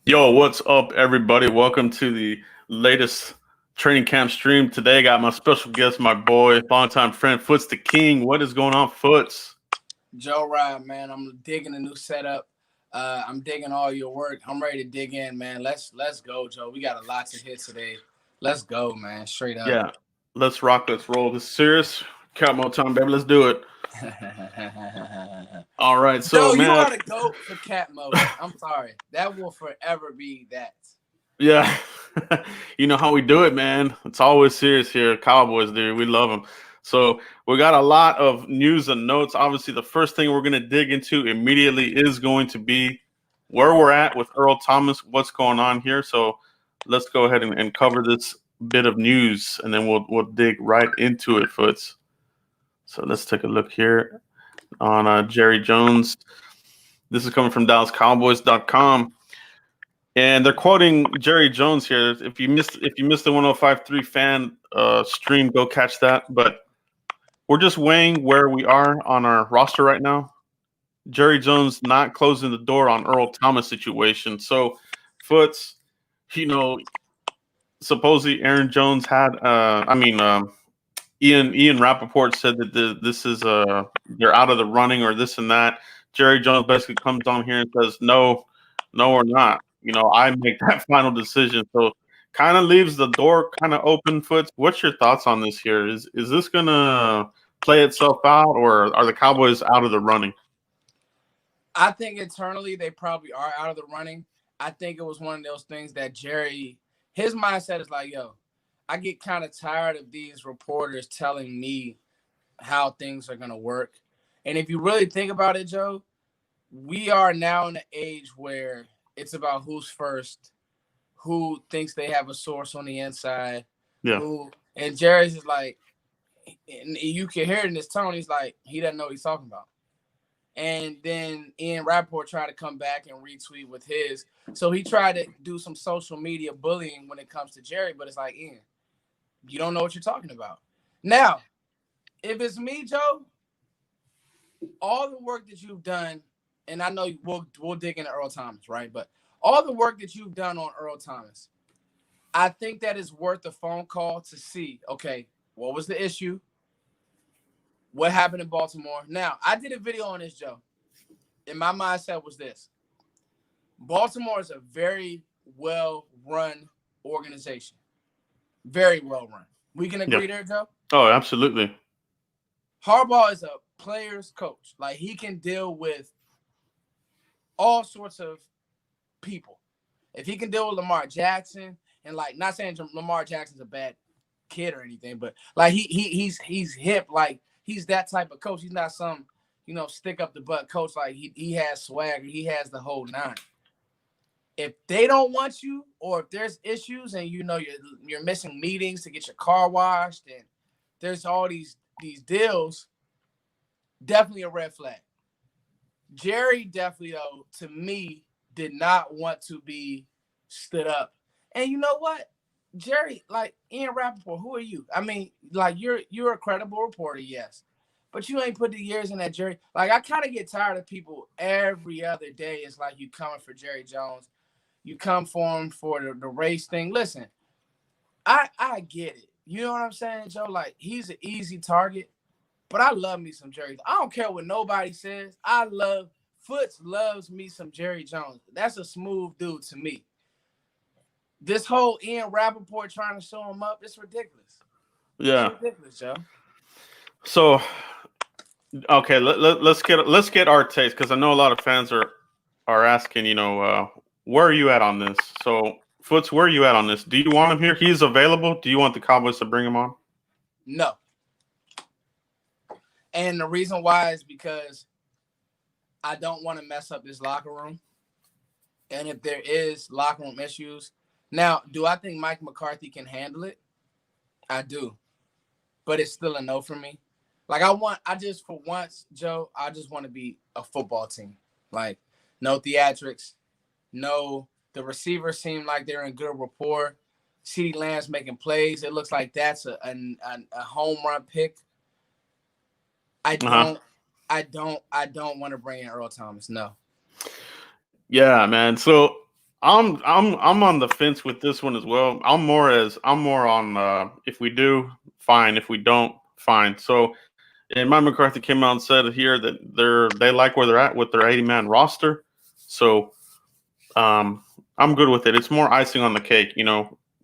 Yo, what's up, everybody? Welcome to the latest training camp stream. Today, I got my special guest, my boy, longtime friend, Foots the King. What is going on, Foots? Joe Ride, man. I'm digging the new setup. I'm digging all your work. I'm ready to dig in, man. Let's go, Joe. We got a lot to hit today. Let's go, man. Straight up. Yeah, let's rock, let's roll. This is serious. Count more time, baby. Let's do it. All right, so Joe, you man, are the GOAT for cat mode. I'm sorry. That will forever be that. yeah, you know how we do it, man. It's always serious here, Cowboys, dude. We love them. So we got a lot of news and notes. Obviously, the first thing we're going to dig into immediately is going to be where we're at with Earl Thomas, what's going on here. So let's go ahead and cover this bit of news, and then we'll dig right into it, Foots. So let's take a look here on Jerry Jones. This is coming from DallasCowboys.com. And they're quoting Jerry Jones here. If you missed the 105.3 fan stream, go catch that. But we're just weighing where we are on our roster right now. Jerry Jones not closing the door on Earl Thomas situation. So, Foots, supposedly Aaron Jones had. Ian Rappaport said that this is they're out of the running or this and that. Jerry Jones basically comes on here and says no, or not. I make that final decision. So kind of leaves the door kind of open. Foots, what's your thoughts on this here? Is this gonna play itself out, or are the Cowboys out of the running? I think internally they probably are out of the running. I think it was one of those things that Jerry, his mindset is like, yo, I get kind of tired of these reporters telling me how things are going to work. And if you really think about it, Joe, we are now in an age where it's about who's first, who thinks they have a source on the inside, Yeah. And Jerry's is like, and you can hear it in his tone. He's like, he doesn't know what he's talking about. And then Ian Rappaport tried to come back and retweet with his. So he tried to do some social media bullying when it comes to Jerry, but it's like, Ian, you don't know what you're talking about. Now, if it's me, Joe, all the work that you've done, and I know we'll dig into Earl Thomas, right? But all the work that you've done on Earl Thomas, I think that is worth a phone call to see, okay, what was the issue? What happened in Baltimore? Now, I did a video on this, Joe, and my mindset was this. Baltimore is a very well-run organization. Very well-run. We can agree there, Joe? Oh, absolutely. Harbaugh is a player's coach. Like, he can deal with all sorts of people. If he can deal with Lamar Jackson, and, like, not saying Lamar Jackson's a bad kid or anything, but, like, he's hip, like, he's that type of coach. He's not some, stick up the butt coach. Like he has swagger. He has the whole nine. If they don't want you, or if there's issues and you're missing meetings to get your car washed, and there's all these deals, definitely a red flag. Jerry definitely, though, to me, did not want to be stood up. And you know what? Jerry, like Ian Rappaport, who are you? I mean, like you're a credible reporter, yes, but you ain't put the years in that, Jerry. Like I kind of get tired of people every other day. It's like you coming for Jerry Jones, you come for him for the race thing. Listen, I get it. You know what I'm saying, Joe? Like he's an easy target, but I love me some Jerry. I don't care what nobody says. Foots loves me some Jerry Jones. That's a smooth dude to me. This whole Ian Rappaport trying to show him up, it's ridiculous. Yeah. It's ridiculous, Joe. So, okay, let's get our taste, because I know a lot of fans are asking, where are you at on this? So, Foots, where are you at on this? Do you want him here? He's available. Do you want the Cowboys to bring him on? No. And the reason why is because I don't want to mess up this locker room. And if there is locker room issues, now, do I think Mike McCarthy can handle it? I do. But it's still a no for me. Like, for once, Joe, I just want to be a football team. Like, no theatrics. No, the receivers seem like they're in good rapport. CeeDee Lamb's making plays. It looks like that's a home run pick. I don't want to bring in Earl Thomas. No. Yeah, man. So I'm on the fence with this one as well. I'm more on if we do, fine. If we don't, fine. So, and Mike McCarthy came out and said here that they like where they're at with their 80-man roster. So, I'm good with it. It's more icing on the cake.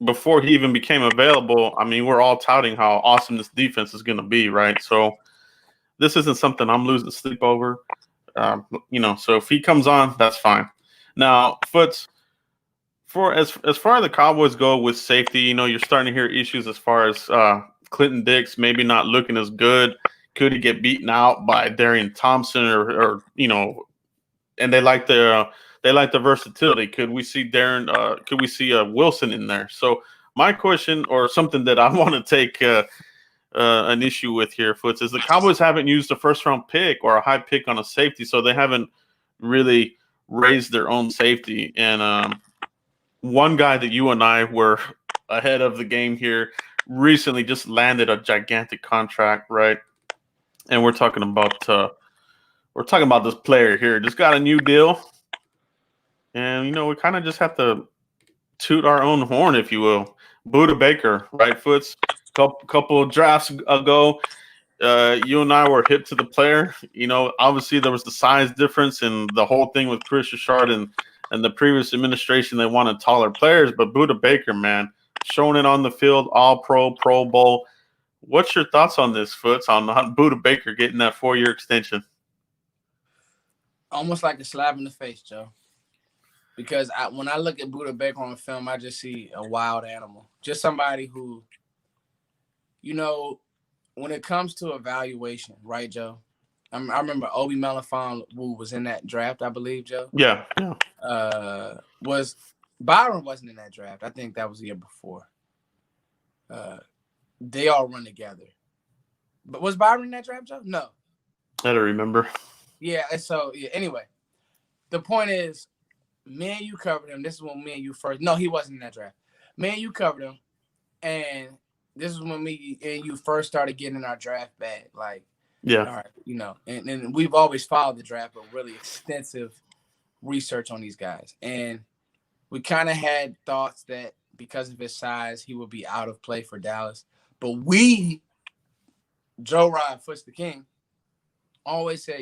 Before he even became available, I mean, we're all touting how awesome this defense is going to be, right? So, this isn't something I'm losing sleep over. So if he comes on, that's fine. Now, Foots. As far as the Cowboys go with safety, you're starting to hear issues as far as Clinton Dix maybe not looking as good. Could he get beaten out by Darian Thompson or and they like the versatility. Could we see could we see Wilson in there? So my question, or something that I want to take an issue with here, Foots, is the Cowboys haven't used a first-round pick or a high pick on a safety, so they haven't really raised their own safety. And one guy that you and I were ahead of the game here recently just landed a gigantic contract, right? And we're talking about this player here. Just got a new deal, and we kind of just have to toot our own horn, if you will. Budda Baker, right, Foots? Couple of drafts ago, you and I were hip to the player. Obviously there was the size difference and the whole thing with Chris Richard and the previous administration. They wanted taller players, but Budda Baker, man, showing it on the field, All-Pro, Pro Bowl. What's your thoughts on this, Foots, on Budda Baker getting that 4-year extension? Almost like a slap in the face, Joe. Because when I look at Budda Baker on film, I just see a wild animal. Just somebody who, when it comes to evaluation, right, Joe? I remember Obi Melifonwu was in that draft, I believe, Joe. Yeah. Was Byron wasn't in that draft? I think that was the year before. They all run together. But was Byron in that draft, Joe? No. I don't remember. Yeah. So anyway, the point is, me and you covered him. This is when me and you first. No, he wasn't in that draft. Me and you covered him, and this is when me and you first started getting in our draft bag. Like, yeah, all right, and we've always followed the draft, but really extensive research on these guys. And we kind of had thoughts that because of his size, he would be out of play for Dallas. But we, Joe Ryan, Footsdaking, always said,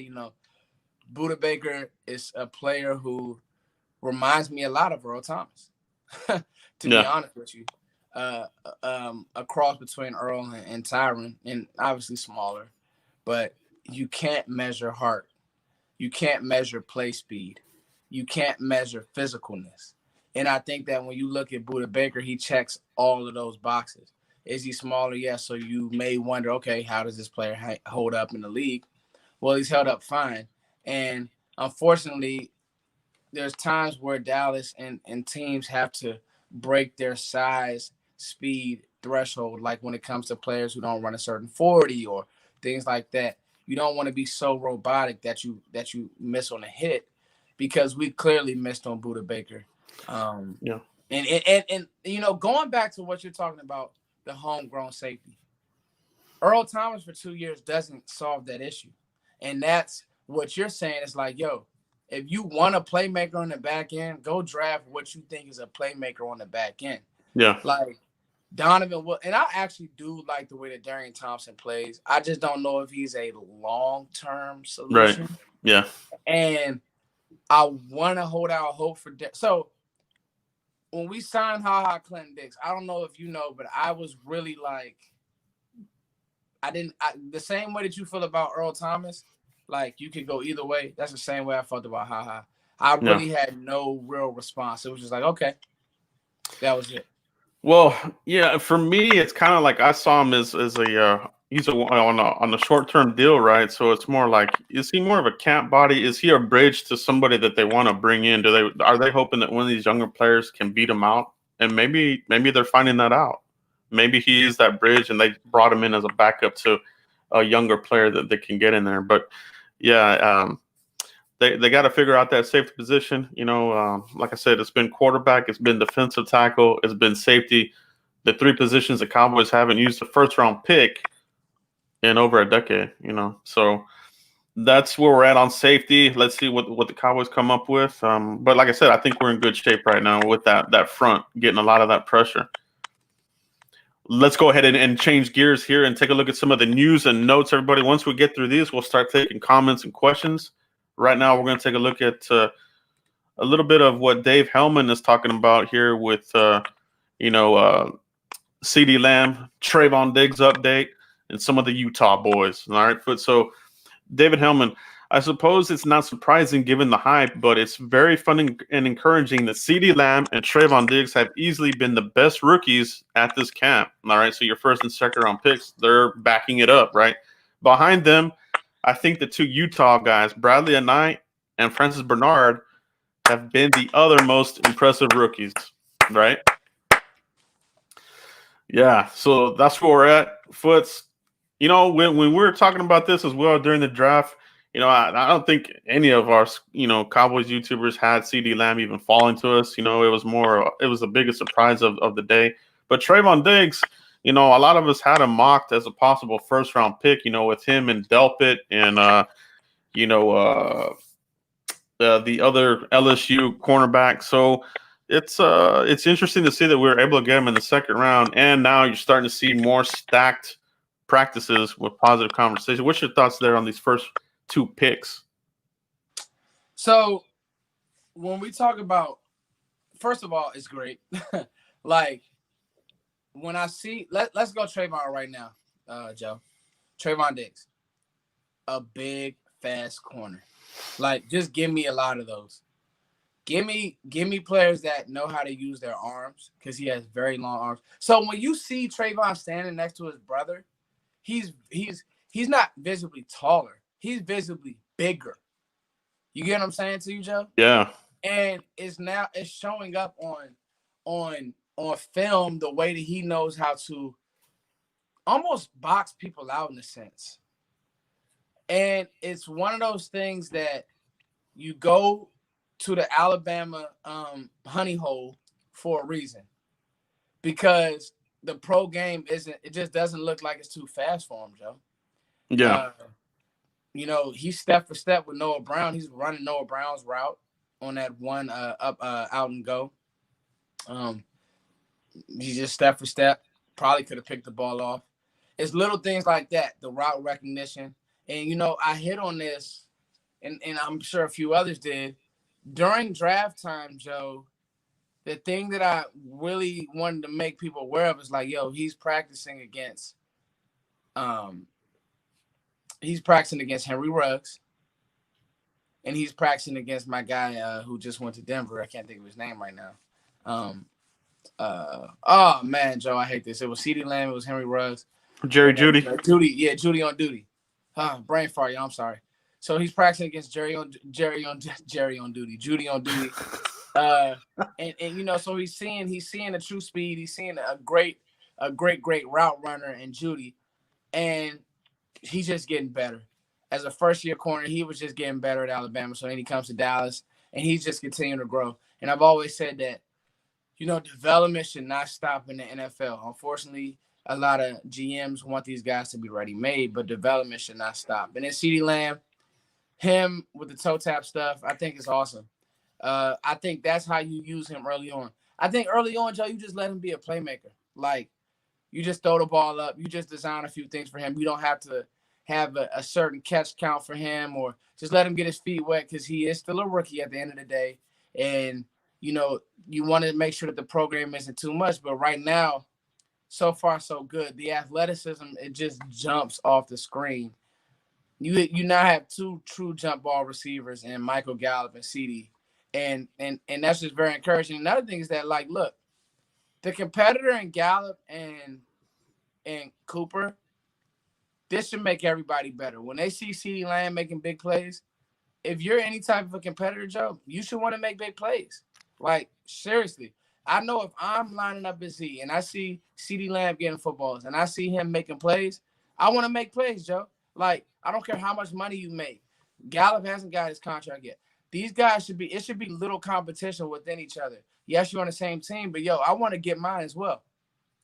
Budda Baker is a player who reminds me a lot of Earl Thomas, to be honest with you. A cross between Earl and Tyron, and obviously smaller. But you can't measure heart. You can't measure play speed. You can't measure physicalness. And I think that when you look at Budda Baker, he checks all of those boxes. Is he smaller? Yes. So you may wonder, okay, how does this player hold up in the league? Well, he's held up fine. And unfortunately, there's times where Dallas and teams have to break their size, speed threshold, like when it comes to players who don't run a certain 40 or things like that. You don't want to be so robotic that you miss on a hit, because we clearly missed on Budda Baker. And going back to what you're talking about, the homegrown safety, Earl Thomas for 2 years doesn't solve that issue. And that's what you're saying. It's like, yo, if you want a playmaker on the back end, go draft what you think is a playmaker on the back end. Yeah. Like Donovan, and I actually do like the way that Darian Thompson plays. I just don't know if he's a long-term solution. Right. Yeah. And I want to hold out hope for so when we signed Clinton Dix, I don't know if you know, but I was really like, the same way that you feel about Earl Thomas, like you could go either way. That's the same way I felt about I really had no real response. It was just like, okay, that was it. Well, yeah, for me, it's kind of like I saw him as he's on a short-term deal, right? So it's more like, is he more of a camp body? Is he a bridge to somebody that they want to bring in? Are they hoping that one of these younger players can beat him out? And maybe they're finding that out. Maybe he is that bridge, and they brought him in as a backup to a younger player that they can get in there. But yeah, they got to figure out that safety position. Like I said, it's been quarterback, it's been defensive tackle, it's been safety. The three positions the Cowboys haven't used a first-round pick in over a decade. So that's where we're at on safety. Let's see what the Cowboys come up with. But like I said, I think we're in good shape right now with that front, getting a lot of that pressure. Let's go ahead and change gears here and take a look at some of the news and notes, everybody. Once we get through these, we'll start taking comments and questions. Right now, we're going to take a look at a little bit of what Dave Hellman is talking about here with, CeeDee Lamb, Trayvon Diggs update, and some of the Utah boys. All right, so David Hellman, I suppose it's not surprising given the hype, but it's very fun and encouraging that CeeDee Lamb and Trayvon Diggs have easily been the best rookies at this camp. All right, so your first and second round picks, they're backing it up, right? Behind them, I think the two Utah guys, Bradley Anae and Francis Bernard, have been the other most impressive rookies, right? Yeah, so that's where we're at. Foots, when we were talking about this as well during the draft, I don't think any of our, Cowboys YouTubers had CeeDee Lamb even falling to us. It was the biggest surprise of the day. But Trayvon Diggs, a lot of us had him mocked as a possible first round pick, with him and Delpit and, the other LSU cornerback. So it's interesting to see that we were able to get him in the second round, and now you're starting to see more stacked practices with positive conversation. What's your thoughts there on these first two picks? So when we talk about, first of all, it's great. Like when I see, let's go Trayvon right now, Joe. Trayvon Diggs, a big, fast corner. Like, just give me a lot of those. Give me players that know how to use their arms, because he has very long arms. So when you see Trayvon standing next to his brother, he's not visibly taller. He's visibly bigger. You get what I'm saying to you, Joe? Yeah. And it's showing up on film the way that he knows how to almost box people out in a sense. And it's one of those things that you go to the Alabama honey hole for a reason, because the pro game it just doesn't look like it's too fast for him, Joe. Yeah. He's step for step with Noah Brown. He's running Noah Brown's route on that one out and go. He's just step for step. Probably could have picked the ball off. It's little things like that, the route recognition. And, I hit on this, and I'm sure a few others did. During draft time, Joe, the thing that I really wanted to make people aware of is like, he's practicing against Henry Ruggs, and he's practicing against my guy who just went to Denver. I can't think of his name right now. Oh man, Joe, I hate this. It was CeeDee Lamb, it was Henry Ruggs. Judy. Judy on duty. Brain fart, I'm sorry. So he's practicing against Judy on duty. So he's seeing the true speed. He's seeing a great route runner in Judy, and he's just getting better. As a first-year corner, he was just getting better at Alabama. So then he comes to Dallas, and he's just continuing to grow. And I've always said that, development should not stop in the NFL. Unfortunately, a lot of GMs want these guys to be ready-made, but development should not stop. And then CeeDee Lamb, him with the toe tap stuff, I think is awesome. I think that's how you use him early on. I think early on, Joe, you just let him be a playmaker. Like, you just throw the ball up. You just design a few things for him. You don't have to have a certain catch count for him, or just let him get his feet wet, because he is still a rookie at the end of the day. And, you want to make sure that the program isn't too much. But right now, so far, so good. The athleticism, it just jumps off the screen. You now have two true jump ball receivers in Michael Gallup and CeeDee. And that's just very encouraging. Another thing is that, like, look, the competitor in Gallup and Cooper, this should make everybody better. When they see CeeDee Lamb making big plays, if you're any type of a competitor, Joe, you should want to make big plays. Like, seriously. I know if I'm lining up as Z and I see CeeDee Lamb getting footballs and I see him making plays, I want to make plays, Joe. Like, I don't care how much money you make. Gallup hasn't got his contract yet. These guys it should be little competition within each other. Yes, you're on the same team, but I want to get mine as well.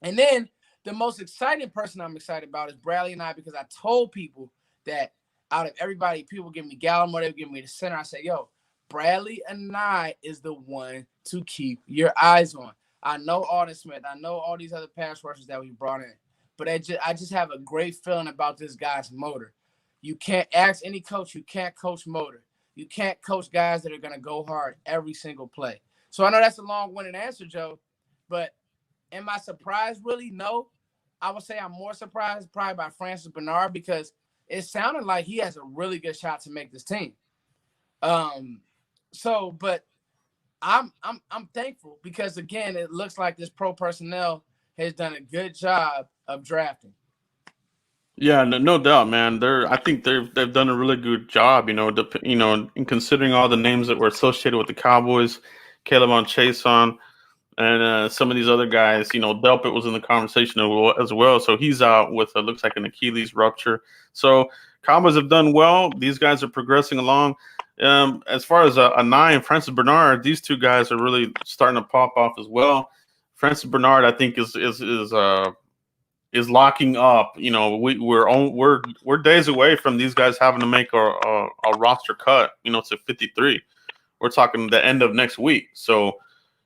And then the most exciting person I'm excited about is Bradley Anae, because I told people that out of everybody, people give me Gallimore, they give me the center. I say, yo, Bradley Anae is the one to keep your eyes on. I know Alden Smith. I know all these other pass rushers that we brought in. But I just have a great feeling about this guy's motor. You can't ask any coach. You can't coach motor. You can't coach guys that are going to go hard every single play. So I know that's a long-winded answer, Joe. But am I surprised? Really? No. I would say I'm more surprised probably by Francis Bernard because it sounded like he has a really good shot to make this team. But I'm thankful because again, it looks like this pro personnel has done a good job of drafting. Yeah, no doubt, man. I think they've done a really good job. In considering all the names that were associated with the Cowboys, Caleb on Chason, and some of these other guys. Delpit was in the conversation as well. So he's out with looks like an Achilles rupture. So Cowboys have done well. These guys are progressing along. As far as Anae and Francis Bernard, these two guys are really starting to pop off as well. Francis Bernard, I think, is locking up. We're days away from these guys having to make a roster cut. To 53. We're talking the end of next week. So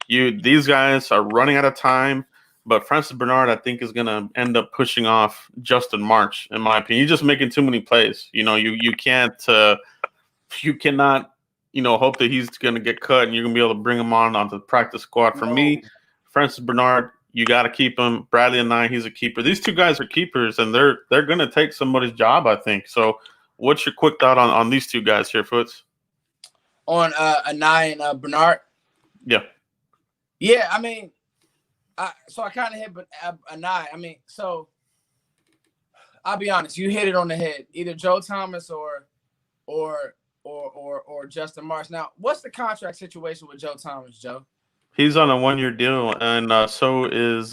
these guys are running out of time. But Francis Bernard, I think, is going to end up pushing off Justin March, in my opinion. He's just making too many plays. You cannot, hope that he's going to get cut and you're going to be able to bring him onto the practice squad. For me, Francis Bernard, you got to keep him. Bradley Anae, he's a keeper. These two guys are keepers, and they're going to take somebody's job, I think. So what's your quick thought on these two guys here, Foots? On Anae and Bernard? Yeah. Yeah, I mean, I kind of hit Anae. I mean, so I'll be honest. You hit it on the head. Either Joe Thomas or Justin March. Now, what's the contract situation with Joe Thomas, Joe? He's on a 1-year deal, and so is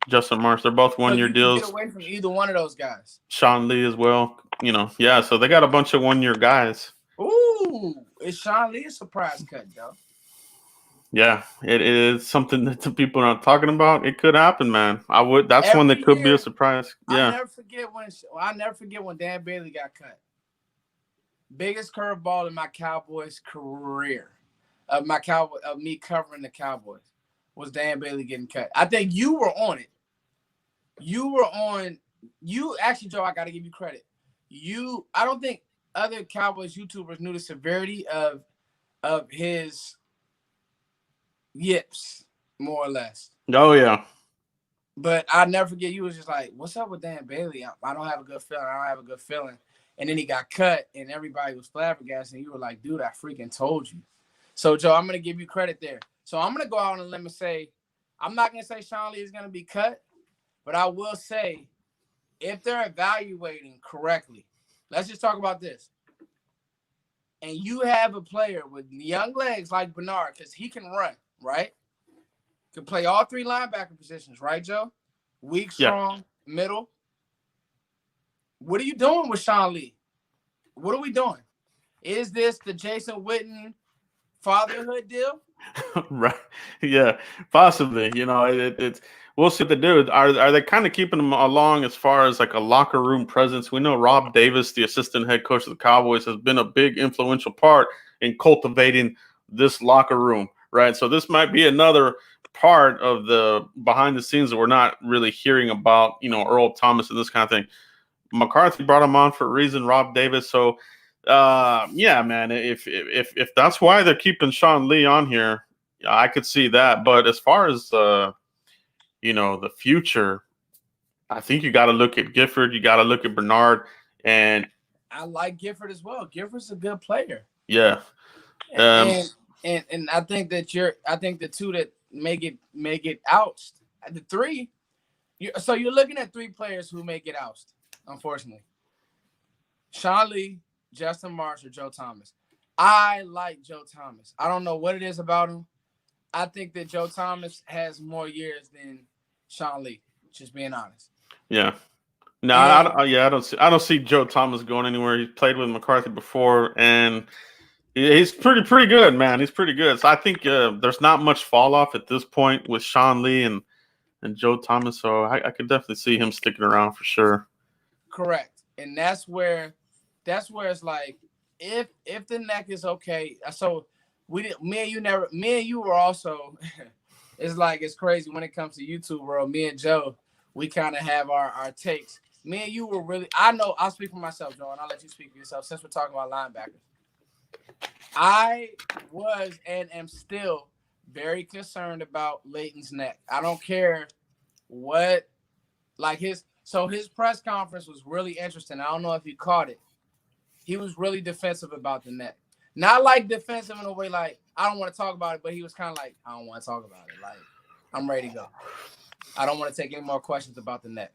Justin March. They're both 1-year deals. Get away from either one of those guys. Sean Lee as well. Yeah. So they got a bunch of 1-year guys. Ooh, is Sean Lee a surprise cut, though? Yeah, it is something that the people are not talking about. It could happen, man. That's Every one that could year, be a surprise. Yeah. I never forget when Dan Bailey got cut. Biggest curveball in my Cowboys career. Of me covering the Cowboys was Dan Bailey getting cut. I think you were on it. You actually, Joe, I got to give you credit. I don't think other Cowboys YouTubers knew the severity of his yips, more or less. Oh yeah. But I'll never forget, you was just like, "What's up with Dan Bailey? I don't have a good feeling." And then he got cut, and everybody was flabbergasted. And you were like, "Dude, I freaking told you." So, Joe, I'm going to give you credit there. So, I'm going to go out on a limb and say, I'm not going to say Sean Lee is going to be cut, but I will say, if they're evaluating correctly, let's just talk about this. And you have a player with young legs like Bernard, because he can run, right? Can play all three linebacker positions, right, Joe? Weak, strong, middle. What are you doing with Sean Lee? What are we doing? Is this the Jason Witten fatherhood deal? Right. Yeah, possibly. It's we'll see what they do. Are they kind of keeping them along as far as like a locker room presence? We know Rob Davis, the assistant head coach of the Cowboys, has been a big influential part in cultivating this locker room, right? So this might be another part of the behind the scenes that we're not really hearing about, Earl Thomas and this kind of thing. McCarthy brought him on for a reason, Rob Davis. So yeah, man, if that's why they're keeping Sean Lee on here, I could see that. But as far as the future, I think you got to look at Gifford, you got to look at Bernard, and I like Gifford as well. Gifford's a good player. Yeah, and I think that I think the two that make it oust, the three. So you're looking at three players who may get oust, unfortunately. Sean Lee, Justin March, or Joe Thomas. I like Joe Thomas. I don't know what it is about him. I think that Joe Thomas has more years than Sean Lee, just being honest. Yeah. No, I don't see Joe Thomas going anywhere. He's played with McCarthy before, and he's pretty good, man. He's pretty good. So I think there's not much fall off at this point with Sean Lee and Joe Thomas. So I could definitely see him sticking around for sure. Correct. And that's where that's where it's like, if the neck is okay, so me and you were also. It's like, it's crazy when it comes to YouTube world. Me and Joe, we kind of have our takes. Me and you were really. I know. I'll speak for myself, Joe, and I'll let you speak for yourself. Since we're talking about linebackers, I was and am still very concerned about Leighton's neck. I don't care what, like his press conference was really interesting. I don't know if you caught it. He was really defensive about the neck. Not like defensive in a way like, I don't want to talk about it, but he was kind of like, I don't want to talk about it. Like, I'm ready to go. I don't want to take any more questions about the neck.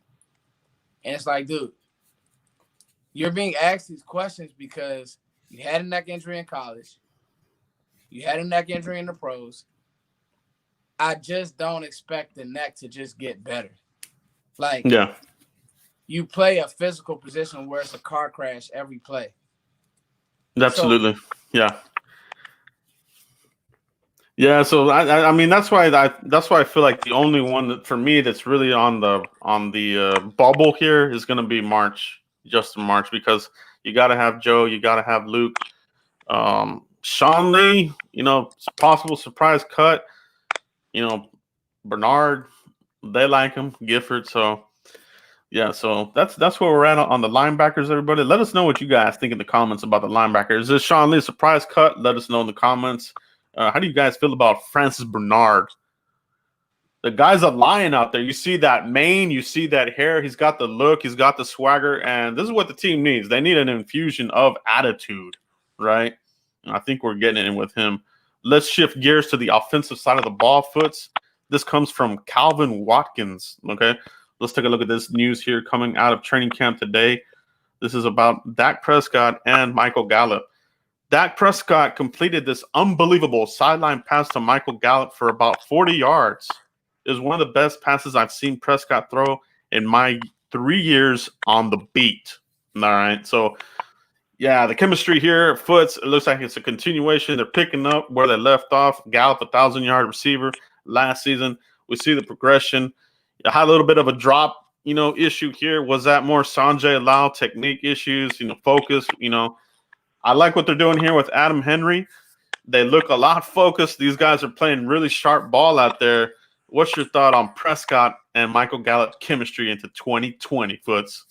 And it's like, dude, you're being asked these questions because you had a neck injury in college. You had a neck injury in the pros. I just don't expect the neck to just get better. Like, yeah, you play a physical position where it's a car crash every play. absolutely, yeah. Yeah, so I mean that's why I feel like the only one that, for me, that's really on the bubble here is going to be Justin March, because you got to have Joe, you got to have Luke, Sean Lee, possible surprise cut, Bernard, they like him, Gifford, so yeah, so that's where we're at on the linebackers. Everybody, let us know what you guys think in the comments about the linebackers. Is this Sean Lee a surprise cut? Let us know in the comments. How do you guys feel about Francis Bernard? The guy's a lion out there. You see that mane, you see that hair. He's got the look, he's got the swagger, and this is what the team needs. They need an infusion of attitude, right? And I think we're getting it with him. Let's shift gears to the offensive side of the ball, Foots. This comes from Calvin Watkins, okay? Let's take a look at this news here coming out of training camp today. This is about Dak Prescott and Michael Gallup. Dak Prescott completed this unbelievable sideline pass to Michael Gallup for about 40 yards. It was one of the best passes I've seen Prescott throw in my 3 years on the beat. All right, so yeah, the chemistry here, Foots, it looks like it's a continuation. They're picking up where they left off. Gallup, 1,000-yard receiver last season. We see the progression. I had a little bit of a drop, issue here. Was that more Sanjay Lal technique issues, focus, I like what they're doing here with Adam Henry. They look a lot focused. These guys are playing really sharp ball out there. What's your thought on Prescott and Michael Gallup chemistry into 2020, Foots?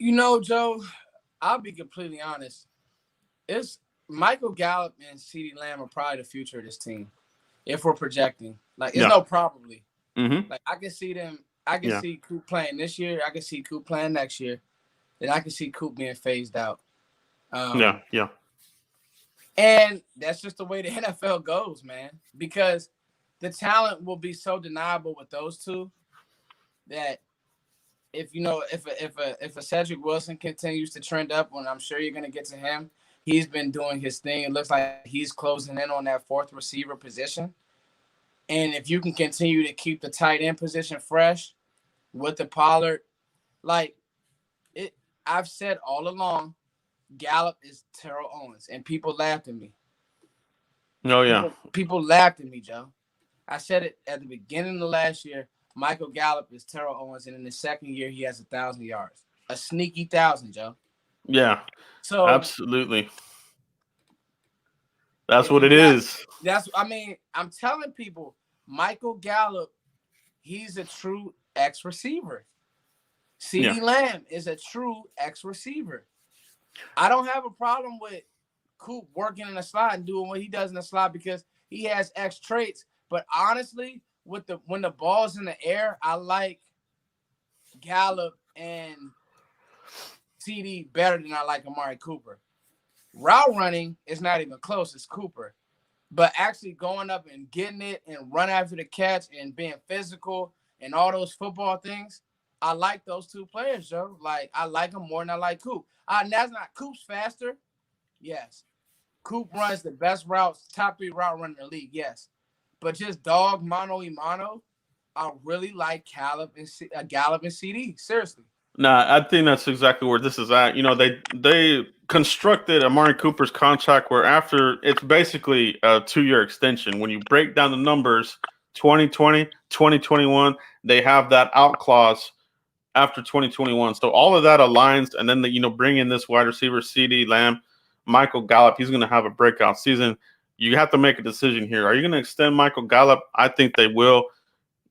Joe, I'll be completely honest. It's Michael Gallup and CeeDee Lamb are probably the future of this team, if we're projecting. Like, it's no probably. Mm-hmm. Like, I can see them. I can see Coop playing this year. I can see Coop playing next year. Then I can see Coop being phased out. Yeah. And that's just the way the NFL goes, man. Because the talent will be so deniable with those two that if a Cedric Wilson continues to trend up, and I'm sure you're going to get to him, he's been doing his thing. It looks like he's closing in on that fourth receiver position. And if you can continue to keep the tight end position fresh with the Pollard, I've said all along, Gallup is Terrell Owens, and people laughed at me. Oh, yeah. People laughed at me, Joe. I said it at the beginning of last year. Michael Gallup is Terrell Owens, and in the second year, he has 1,000 yards. A sneaky 1,000, Joe. Yeah, so absolutely. That's what it is. I'm telling people, Michael Gallup, he's a true X receiver. CeeDee Lamb is a true X receiver. I don't have a problem with Coop working in the slot and doing what he does in the slot because he has X traits. But honestly, when the ball's in the air, I like Gallup and CeeDee better than I like Amari Cooper. Route running is not even close. It's Cooper. But actually going up and getting it and run after the catch and being physical and all those football things, I like those two players, Joe. Like, I like them more than I like Coop. That's not Coop's faster. Yes. Coop runs the best routes, top 3 route runner in the league. Yes. But just dog mano, I really like Gallup and CeeDee. Seriously. Nah, I think that's exactly where this is at. They constructed Amari Cooper's contract where after it's basically a 2-year extension. When you break down the numbers, 2020, 2021, they have that out clause after 2021. So all of that aligns, and then bring in this wide receiver, CeeDee Lamb, Michael Gallup. He's going to have a breakout season. You have to make a decision here. Are you going to extend Michael Gallup? I think they will.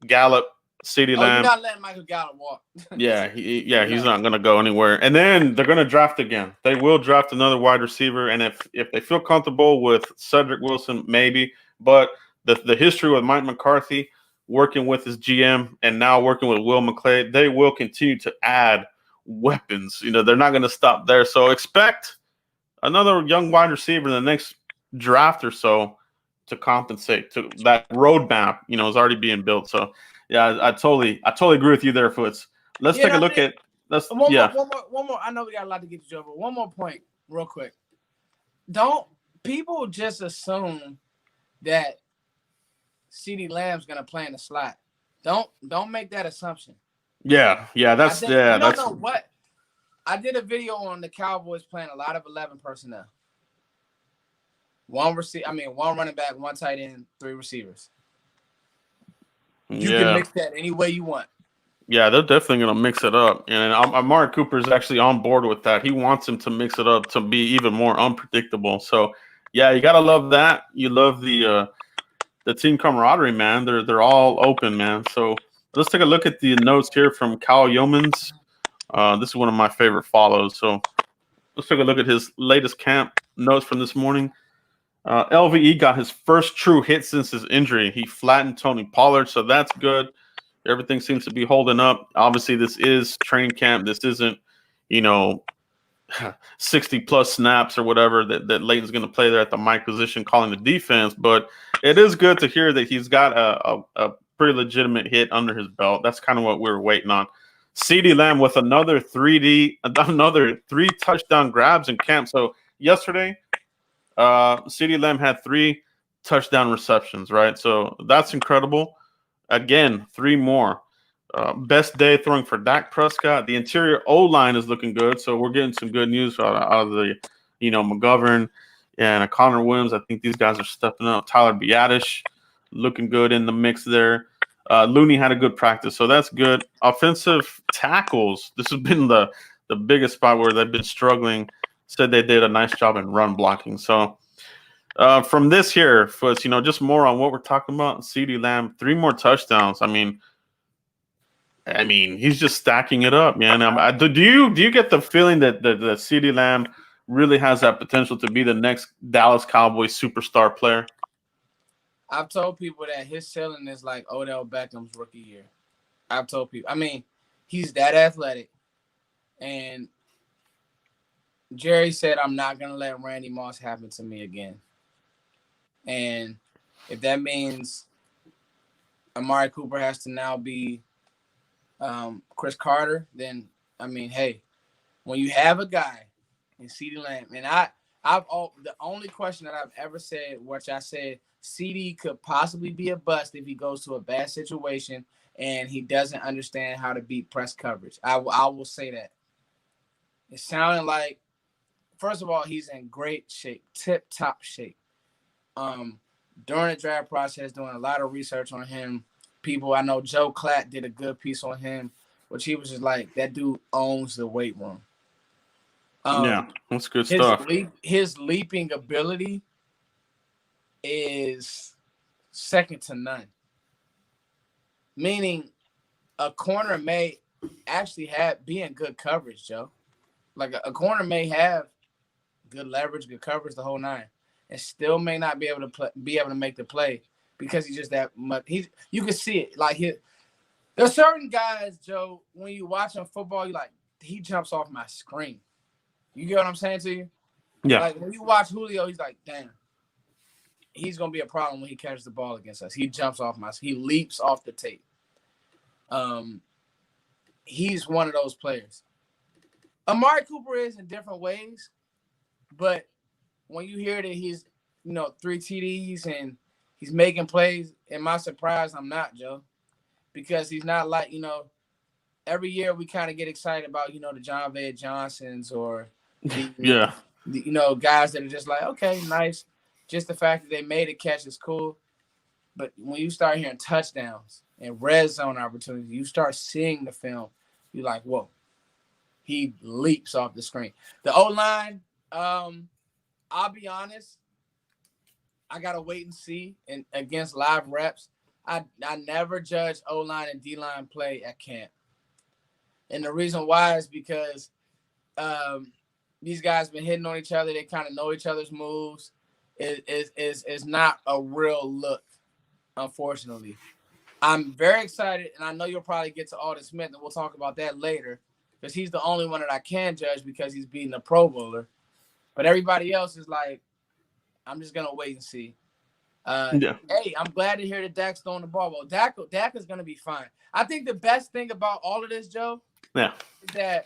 Gallup, CeeDee Lamb. You're not letting Michael Gallup walk. He's not going to go anywhere. And then they're going to draft again. They will draft another wide receiver, and if they feel comfortable with Cedric Wilson, maybe. But the history with Mike McCarthy, working with his GM, and now working with Will McClay, they will continue to add weapons. They're not going to stop there. So expect another young wide receiver in the next draft or so to compensate to that roadmap. Is already being built. So yeah, I totally agree with you there, Foots. Let's take a look at. One more. I know we got a lot to get to, Joe, but one more point, real quick. Don't people just assume that CeeDee Lamb's gonna play in the slot? Don't make that assumption. Yeah, that's that's. No, what? I did a video on the Cowboys playing a lot of 11 personnel. One running back, one tight end, 3 receivers. You can mix that any way you want. Yeah, they're definitely going to mix it up. And Amari Cooper is actually on board with that. He wants him to mix it up to be even more unpredictable. So, yeah, you got to love that. You love the team camaraderie, man. They're all open, man. So let's take a look at the notes here from Kyle Yeomans. This is one of my favorite follows. So let's take a look at his latest camp notes from this morning. LVE got his first true hit since his injury. He flattened Tony Pollard, so that's good. Everything seems to be holding up. Obviously, this is training camp. This isn't, 60-plus snaps or whatever that Leighton's going to play there at the Mike position calling the defense. But it is good to hear that he's got a pretty legitimate hit under his belt. That's kind of what we were waiting on. CeeDee Lamb with another 3 touchdown grabs in camp. So yesterday, CeeDee Lamb had 3 touchdown receptions, right? So that's incredible. Again, 3 more. Best day throwing for Dak Prescott. The interior O-line is looking good, so we're getting some good news out of the, McGovern and Connor Williams. I think these guys are stepping up. Tyler Biadasz looking good in the mix there. Looney had a good practice, so that's good. Offensive tackles. This has been the biggest spot where they've been struggling. Said they did a nice job in run blocking. So from this here, Foots, just more on what we're talking about. CeeDee Lamb, 3 more touchdowns. I mean, he's just stacking it up, man. Do you get the feeling that CeeDee Lamb really has that potential to be the next Dallas Cowboys superstar player? I've told people that his ceiling is like Odell Beckham's rookie year. I've told people. He's that athletic, and Jerry said, I'm not going to let Randy Moss happen to me again. And if that means Amari Cooper has to now be Chris Carter, then, hey, when you have a guy in CeeDee Lamb, and the only question that I've ever said, which I said, CeeDee could possibly be a bust if he goes to a bad situation and he doesn't understand how to beat press coverage. I will say that. It sounded like, first of all, he's in great shape, tip-top shape. During the draft process, doing a lot of research on him. I know Joe Klatt did a good piece on him, which he was just like, that dude owns the weight room. Yeah, that's good stuff. His leaping ability is second to none. Meaning a corner may actually be in good coverage, Joe. Like a corner may have good leverage, good coverage, the whole 9, and still may not be able to make the play because he's just that much. You can see it. Like there's certain guys, Joe, when you watch him football, you like he jumps off my screen. You get what I'm saying to you? Yeah. Like when you watch Julio, he's like, damn, he's gonna be a problem when he catches the ball against us. He jumps off he leaps off the tape. He's one of those players. Amari Cooper is in different ways, but when you hear that he's, 3 TDs and he's making plays, am I surprised? I'm not, Joe, because he's not like, every year we kind of get excited about, the John Vay Johnsons or the guys that are just like, okay, nice. Just the fact that they made a catch is cool. But when you start hearing touchdowns and red zone opportunities, you start seeing the film. You're like, whoa. He leaps off the screen. The O-line, I'll be honest, I gotta wait and see against live reps. I never judge O-line and D-line play at camp. And the reason why is because these guys been hitting on each other. They kind of know each other's moves. It's not a real look, unfortunately. I'm very excited, and I know you'll probably get to Alden Smith, and we'll talk about that later, because he's the only one that I can judge because he's beating a Pro Bowler. But everybody else is like, I'm just going to wait and see. Hey, I'm glad to hear that Dak's throwing the ball. Well, Dak is going to be fine. I think the best thing about all of this, Joe, is that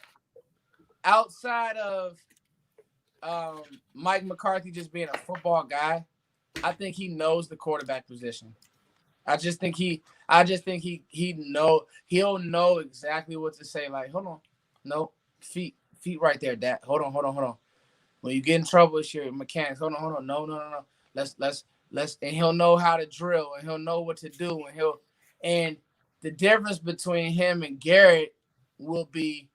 outside of Mike McCarthy just being a football guy, I think he knows the quarterback position. He'll know exactly what to say. Like, hold on, no feet right there, Dak. Hold on. When you get in trouble, it's your mechanics. Hold on, no. Let's, and he'll know how to drill, and he'll know what to do, and the difference between him and Garrett will be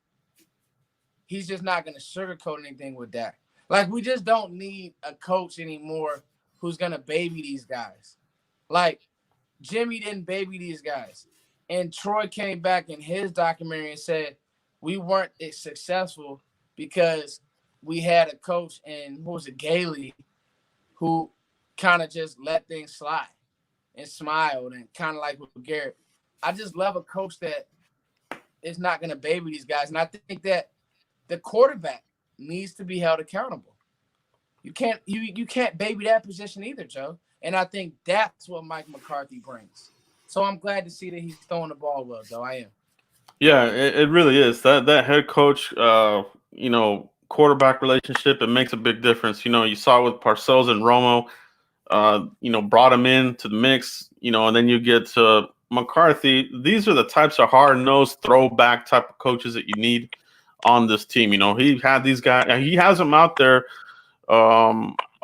he's just not going to sugarcoat anything with that. Like, we just don't need a coach anymore who's going to baby these guys. Like, Jimmy didn't baby these guys. And Troy came back in his documentary and said we weren't successful because we had a coach in, Gallup, who kind of just let things slide and smiled, and kind of like with Garrett. I just love a coach that is not going to baby these guys. And I think that the quarterback needs to be held accountable. You can't baby that position either, Joe. And I think that's what Mike McCarthy brings. So I'm glad to see that he's throwing the ball well, Joe. I am. Yeah, it really is. That head coach, quarterback relationship, it makes a big difference. You saw with Parcells and Romo, brought him into the mix, and then you get to McCarthy. These are the types of hard-nosed throwback type of coaches that you need on this team. He had these guys. He has them out there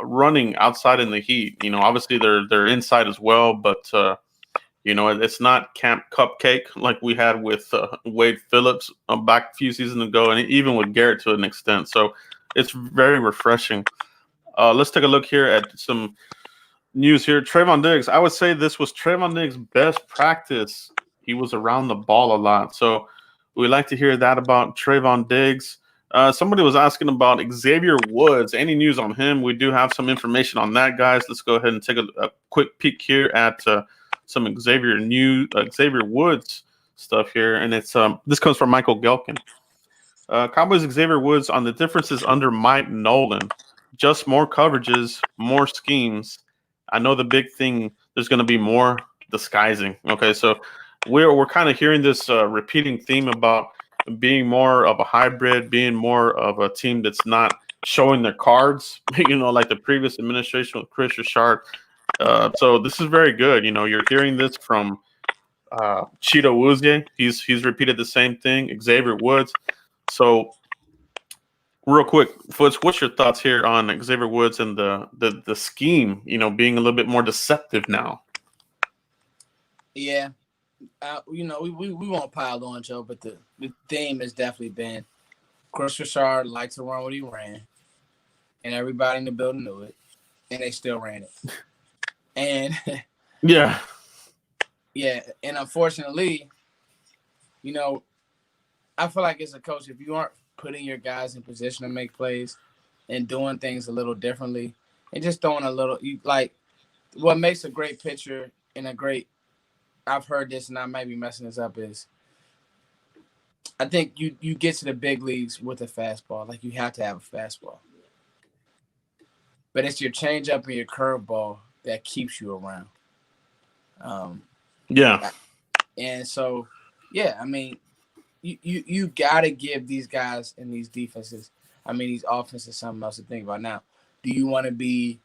running outside in the heat. Obviously they're inside as well, but it's not Camp Cupcake like we had with Wade Phillips back a few seasons ago, and even with Garrett to an extent. So it's very refreshing. Let's take a look here at some news here. Trayvon Diggs. I would say this was Trayvon Diggs' best practice. He was around the ball a lot. So we like to hear that about Trayvon Diggs. Somebody was asking about Xavier Woods. Any news on him? We do have some information on that, guys. Let's go ahead and take a quick peek here at some Xavier Woods stuff here. And it's this comes from Michael Gelkin. Cowboys Xavier Woods on the differences under Mike Nolan. Just more coverages, more schemes. I know the big thing, there's going to be more disguising. Okay, so we're kind of hearing this repeating theme about being more of a hybrid, being more of a team that's not showing their cards, like the previous administration with Chris Richard. So this is very good. You're hearing this from Cheeto Wuzie. He's repeated the same thing. Xavier Woods. So real quick, Foots, what's your thoughts here on Xavier Woods and the scheme, being a little bit more deceptive now? Yeah. We won't pile on, Joe, but the theme has definitely been Chris Richard liked to run what he ran, and everybody in the building knew it, and they still ran it. And yeah, and unfortunately, I feel like as a coach, if you aren't putting your guys in position to make plays and doing things a little differently and just throwing a little, what makes a great pitcher and I've heard this and I might be messing this up, is I think you get to the big leagues with a fastball. Like, you have to have a fastball. But it's your changeup and your curveball that keeps you around. Yeah. And so, yeah, I mean, you got to give these guys in these defenses, these offenses, something else to think about. Now, do you want to be,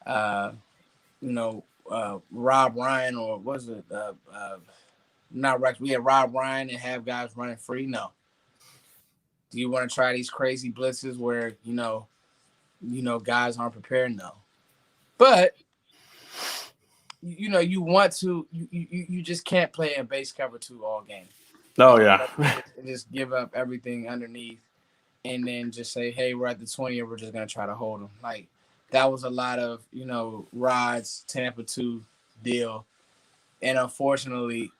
Rob Ryan, or was it not Rex? We had Rob Ryan and have guys running free? No. Do you want to try these crazy blitzes where guys aren't prepared? No. But you want to. You just can't play in base cover 2 all game. Oh yeah. And just give up everything underneath, and then just say, "Hey, we're at the 20, and we're just gonna try to hold them." Like that was a lot of Rod's Tampa 2 deal, and unfortunately,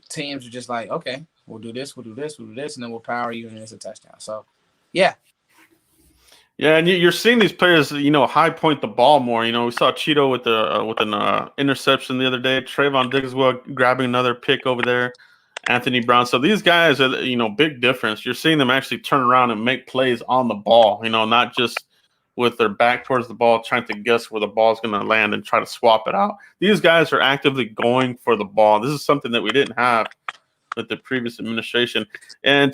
teams are just like, "Okay, we'll do this, we'll do this, we'll do this, and then we'll power you, and it's a touchdown." So, yeah. Yeah, and you're seeing these players, high point the ball more. We saw Cheeto with an interception the other day. Trayvon Diggs as well grabbing another pick over there. Anthony Brown. So these guys are, big difference. You're seeing them actually turn around and make plays on the ball. Not just with their back towards the ball, trying to guess where the ball's going to land and try to swap it out. These guys are actively going for the ball. This is something that we didn't have with the previous administration. And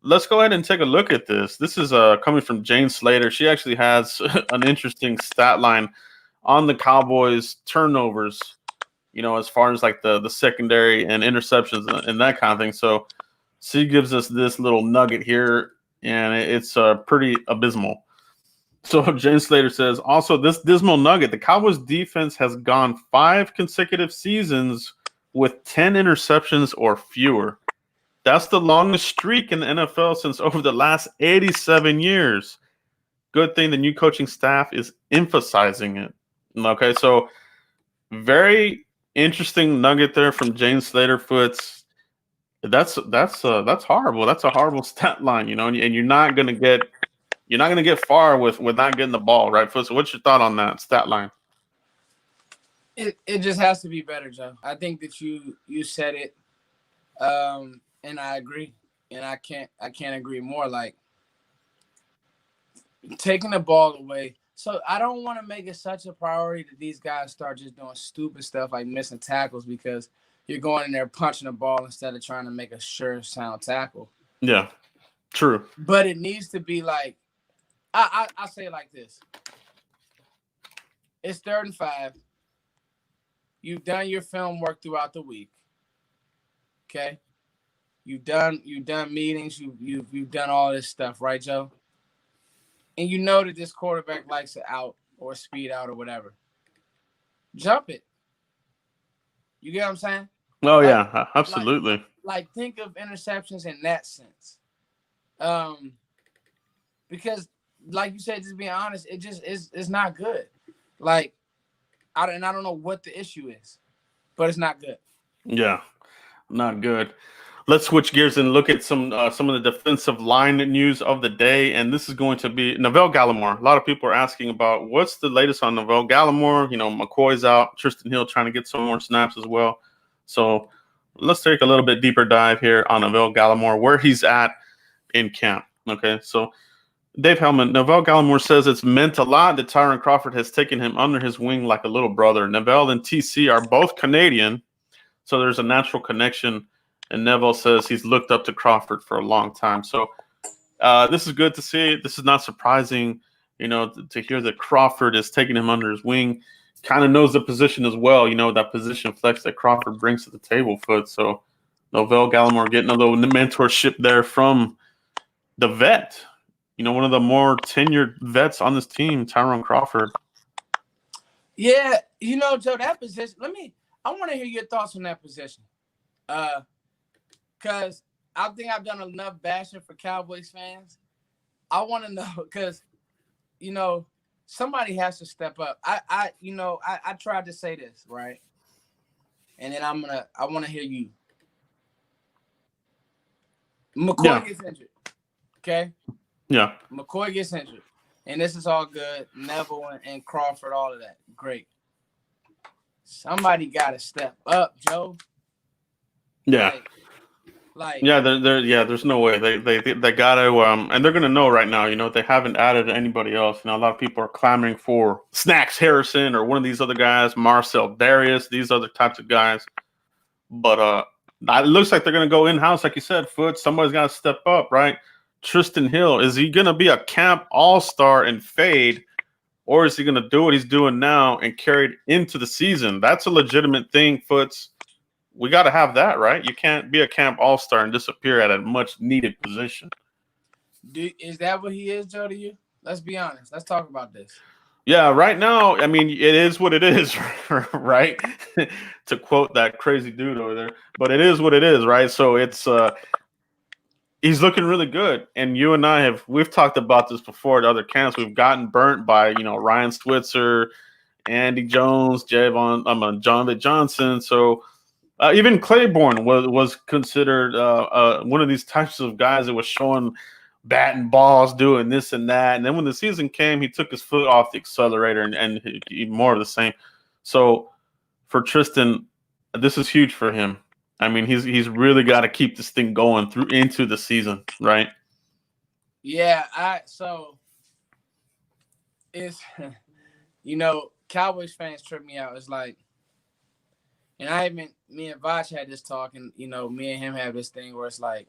let's go ahead and take a look at this. This is coming from Jane Slater. She actually has an interesting stat line on the Cowboys turnovers, as far as like the secondary and interceptions and that kind of thing. So she gives us this little nugget here, and it's pretty abysmal. So Jane Slater says, also this dismal nugget, the Cowboys defense has gone 5 consecutive seasons with 10 interceptions or fewer. That's the longest streak in the NFL since over the last 87 years. Good thing the new coaching staff is emphasizing it. Okay, so very interesting nugget there from Jane Slater Foots. That's horrible. That's a horrible stat line, and you're not gonna get far with not getting the ball, right, Foots? So what's your thought on that stat line? It just has to be better, Joe. I think that you said it. And I agree, and I can't agree more. Like taking the ball away. So I don't want to make it such a priority that these guys start just doing stupid stuff like missing tackles because you're going in there punching the ball instead of trying to make a sure sound tackle. Yeah, true. But it needs to be like I say it like this. It's 3rd and 5. You've done your film work throughout the week. Okay. You've done meetings. You've done all this stuff, right, Joe? And you know that this quarterback likes it out or speed out or whatever. Jump it. You get what I'm saying? Oh yeah, absolutely. Like think of interceptions in that sense. Because like you said, just being honest, it just it's not good. Like I don't know what the issue is, but it's not good. Yeah, not good. Let's switch gears and look at some of the defensive line news of the day. And this is going to be Neville Gallimore. A lot of people are asking about what's the latest on Neville Gallimore. McCoy's out. Tristan Hill trying to get some more snaps as well. So let's take a little bit deeper dive here on Neville Gallimore, where he's at in camp. Okay, so Dave Hellman, Neville Gallimore says it's meant a lot that Tyron Crawford has taken him under his wing like a little brother. Neville and TC are both Canadian, so there's a natural connection. And Neville says he's looked up to Crawford for a long time. So this is good to see. This is not surprising, to hear that Crawford is taking him under his wing. Kind of knows the position as well, that position flex that Crawford brings to the table, Foot. So Neville Gallimore getting a little mentorship there from the vet, one of the more tenured vets on this team, Tyrone Crawford. Yeah, Joe, that position. I want to hear your thoughts on that position. Because I think I've done enough bashing for Cowboys fans. I want to know because, somebody has to step up. I tried to say this, right? And then I want to hear you. McCoy gets injured. Okay? Yeah. McCoy gets injured. And this is all good. Neville and Crawford, all of that. Great. Somebody got to step up, Joe. Yeah. There's no way they got to and they're gonna know right now. They haven't added anybody else. A lot of people are clamoring for Snacks Harrison or one of these other guys, Marcel Darius, these other types of guys. But it looks like they're gonna go in house, like you said, Foot. Somebody's got to step up, right? Tristan Hill, is he gonna be a camp all-star and fade, or is he gonna do what he's doing now and carry it into the season? That's a legitimate thing, Foots. We got to have that, right? You can't be a camp all-star and disappear at a much-needed position. Is that what he is, Joe, to you? Let's be honest. Let's talk about this. Yeah, right now, I mean, it is what it is, right? To quote that crazy dude over there, but it is what it is, right? So it's he's looking really good, and you and we've talked about this before at other camps. We've gotten burnt by Ryan Switzer, Andy Jones, Jonathan Johnson. So even Claiborne was considered one of these types of guys that was showing batting balls, doing this and that. And then when the season came, he took his foot off the accelerator and he more of the same. So for Tristan, this is huge for him. I mean, he's really got to keep this thing going through into the season, right? Yeah, so it's Cowboys fans trip me out. It's like, and me and Vach had this talk, and me and him have this thing where it's like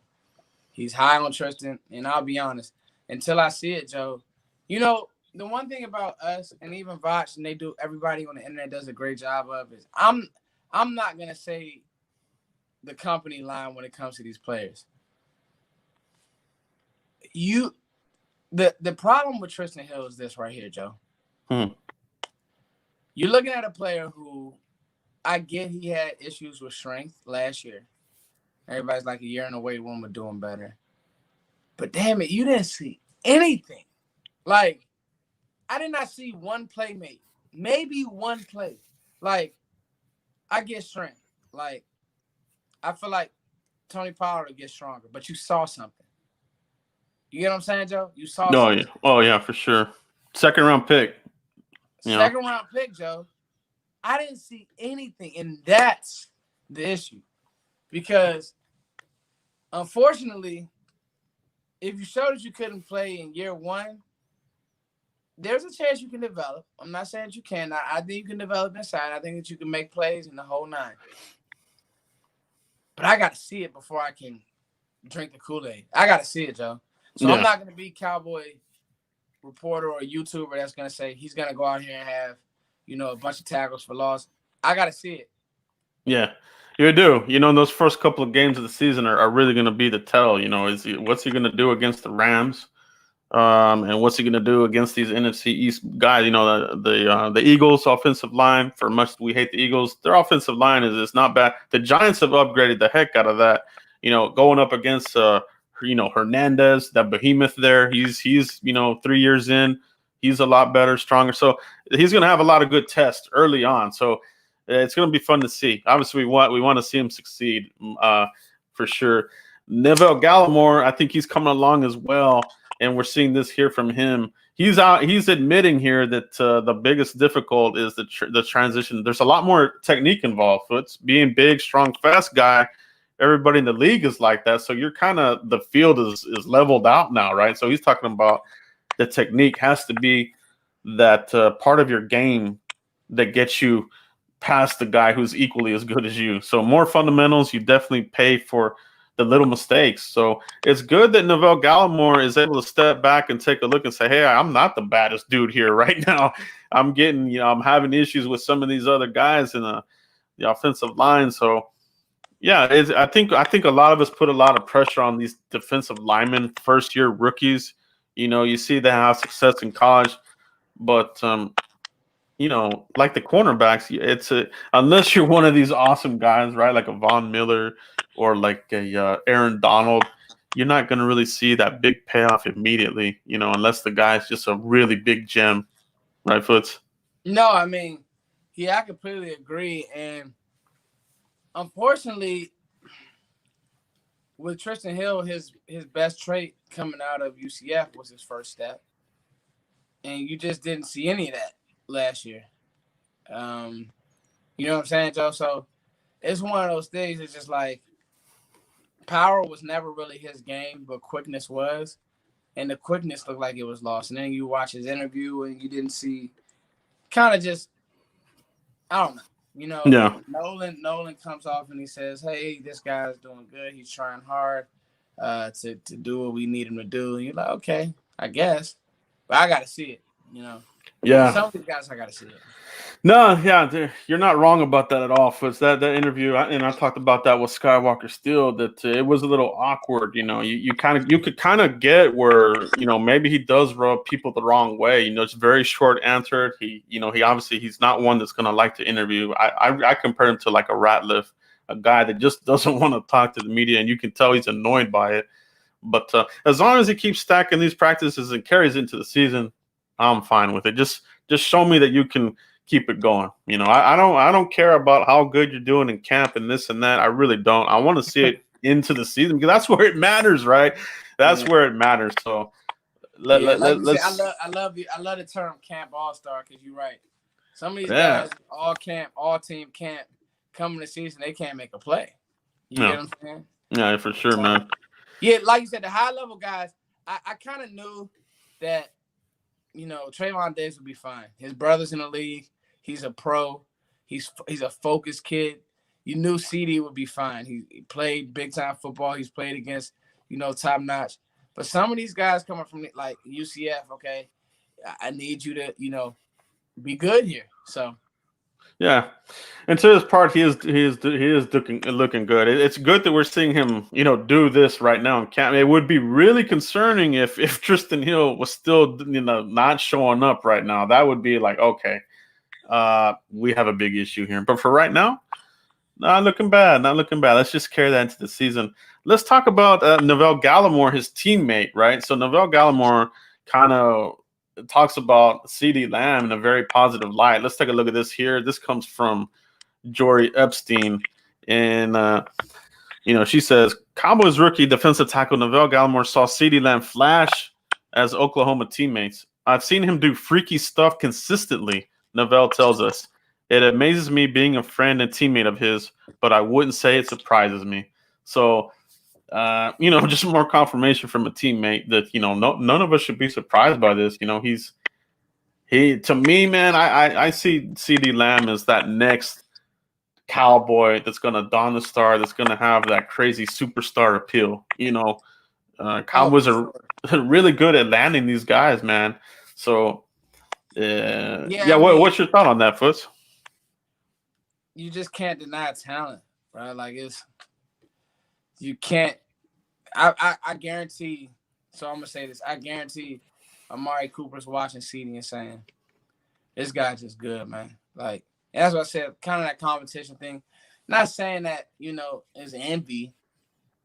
he's high on Tristan, and I'll be honest, until I see it, Joe, the one thing about us and even Vach, and everybody on the internet does a great job of is I'm not gonna say the company line when it comes to these players. The problem with Tristan Hill is this right here, Joe. You're looking at a player who, I get he had issues with strength last year. Everybody's like, a year in a weight room are doing better. But damn it, you didn't see anything. Like, I did not see one play made. Maybe one play. Like, I get strength. Like, I feel like Tony Pollard will get stronger, but you saw something. You get what I'm saying, Joe? You saw something. Yeah. Oh, yeah, for sure. Second round pick. Second round pick, Joe. I didn't see anything, and that's the issue. Because, unfortunately, if you showed that you couldn't play in year one, there's a chance you can develop. I'm not saying that you can. I think you can develop inside. I think that you can make plays in the whole nine. But I got to see it before I can drink the Kool-Aid. I got to see it, Joe. So I'm not going to be Cowboy reporter or YouTuber that's going to say he's going to go out here and have, a bunch of tackles for loss. I got to see it. Yeah, you do. Those first couple of games of the season are really going to be the tell. What's he going to do against the Rams? And what's he going to do against these NFC East guys? The Eagles' offensive line. For much we hate the Eagles, their offensive line is not bad. The Giants have upgraded the heck out of that. Going up against Hernandez, that behemoth there. He's 3 years in. He's a lot better, stronger. So he's going to have a lot of good tests early on. So it's going to be fun to see. Obviously, we want to see him succeed for sure. Neville Gallimore, I think he's coming along as well. And we're seeing this here from him. He's admitting here that the biggest difficult is the transition. There's a lot more technique involved. Foots being big, strong, fast guy. Everybody in the league is like that. So you're the field is leveled out now, right? So he's talking about the technique has to be that part of your game that gets you past the guy who's equally as good as you. So more fundamentals, you definitely pay for the little mistakes. So it's good that Neville Gallimore is able to step back and take a look and say, hey, I'm not the baddest dude here right now. I'm having issues with some of these other guys in the offensive line. So yeah, I think a lot of us put a lot of pressure on these defensive linemen, first year rookies. You see they have success in college, but like the cornerbacks, unless you're one of these awesome guys, right? Like a Von Miller or like a Aaron Donald, you're not going to really see that big payoff immediately, unless the guy's just a really big gem, right, Foots? No, I mean, I completely agree. And unfortunately, with Tristan Hill, his best trait coming out of UCF was his first step. And you just didn't see any of that last year. You know what I'm saying, Joe? So it's one of those things. It's just like power was never really his game, but quickness was. And the quickness looked like it was lost. And then you watch his interview and you didn't see kind of just, I don't know. Yeah. Nolan comes off and he says, hey, this guy's doing good. He's trying hard to do what we need him to do. And you're like, okay, I guess. But I got to see it, Yeah. Some of these guys I gotta see it. No, yeah, you're not wrong about that at all. Foots. That interview, and I talked about that with Skywalker Steel. That it was a little awkward. You could kind of get where maybe he does rub people the wrong way. It's very short answered. He obviously he's not one that's gonna like to interview. I compare him to like a Ratliff, a guy that just doesn't want to talk to the media, and you can tell he's annoyed by it. But as long as he keeps stacking these practices and carries into the season, I'm fine with it. Just show me that you can keep it going. I don't care about how good you're doing in camp and this and that. I really don't. I want to see it into the season because that's where it matters, right? That's where it matters. So like you say, I love the term camp all-star because you're right. Some of these guys, all camp, all team camp, coming the season, they can't make a play. You get what I'm saying? Yeah, for sure, man. Yeah, like you said, the high level guys, I kind of knew that, Trayvon Diggs would be fine. His brother's in the league. He's a pro. He's a focused kid. You knew CD would be fine. He played big time football. He's played against, top notch. But some of these guys coming from like UCF, okay, I need you to, be good here. So. Yeah, and to his part, he is looking good. It's good that we're seeing him, do this right now in camp. It would be really concerning if Tristan Hill was still, not showing up right now. That would be like, okay, we have a big issue here. But for right now, not looking bad. Let's just carry that into the season. Let's talk about Neville Gallimore, his teammate, right? So Neville Gallimore kind of talks about CeeDee Lamb in a very positive light. Let's take a look at this here. This comes from Jory Epstein. And, she says, Cowboys rookie defensive tackle Neville Gallimore saw CeeDee Lamb flash as Oklahoma teammates. I've seen him do freaky stuff consistently, Neville tells us. It amazes me being a friend and teammate of his, but I wouldn't say it surprises me. So, just more confirmation from a teammate that, none of us should be surprised by this. To me, man, I see CeeDee Lamb as that next Cowboy that's going to don the star, that's going to have that crazy superstar appeal. Cowboys are really good at landing these guys, man. So, what's your thought on that, Foots? You just can't deny talent, right? Like you can't. I guarantee. So I'm gonna say this. I guarantee Amari Cooper's watching CeeDee and saying, "This guy's just good, man." Like that's what I said. Kind of that competition thing. Not saying that is envy,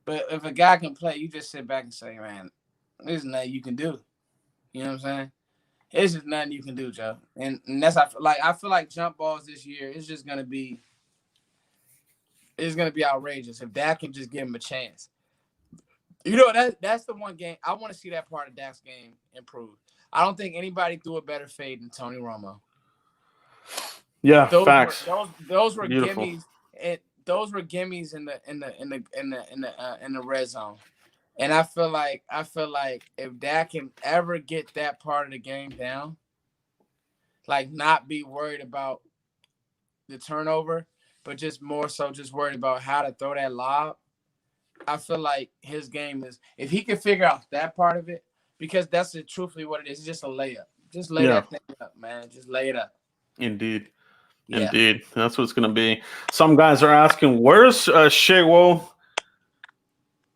but if a guy can play, you just sit back and say, "Man, there's nothing you can do." You know what I'm saying? It's just nothing you can do, Joe. And that's I feel like jump balls this year is just gonna be. It's gonna be outrageous if Dak can just give him a chance. That's the one game I want to see that part of Dak's game improve. I don't think anybody threw a better fade than Tony Romo. Yeah, facts. Those were beautiful gimmies. Those were gimmies in the red zone. And I feel like if Dak can ever get that part of the game down, like not be worried about the turnover, but just more so just worried about how to throw that lob. I feel like his game is, if he can figure out that part of it, because that's truthfully what it is. It's just a layup. Just lay that thing up, man. Just lay it up. Indeed. Yeah. Indeed. That's what it's going to be. Some guys are asking, where's Shewo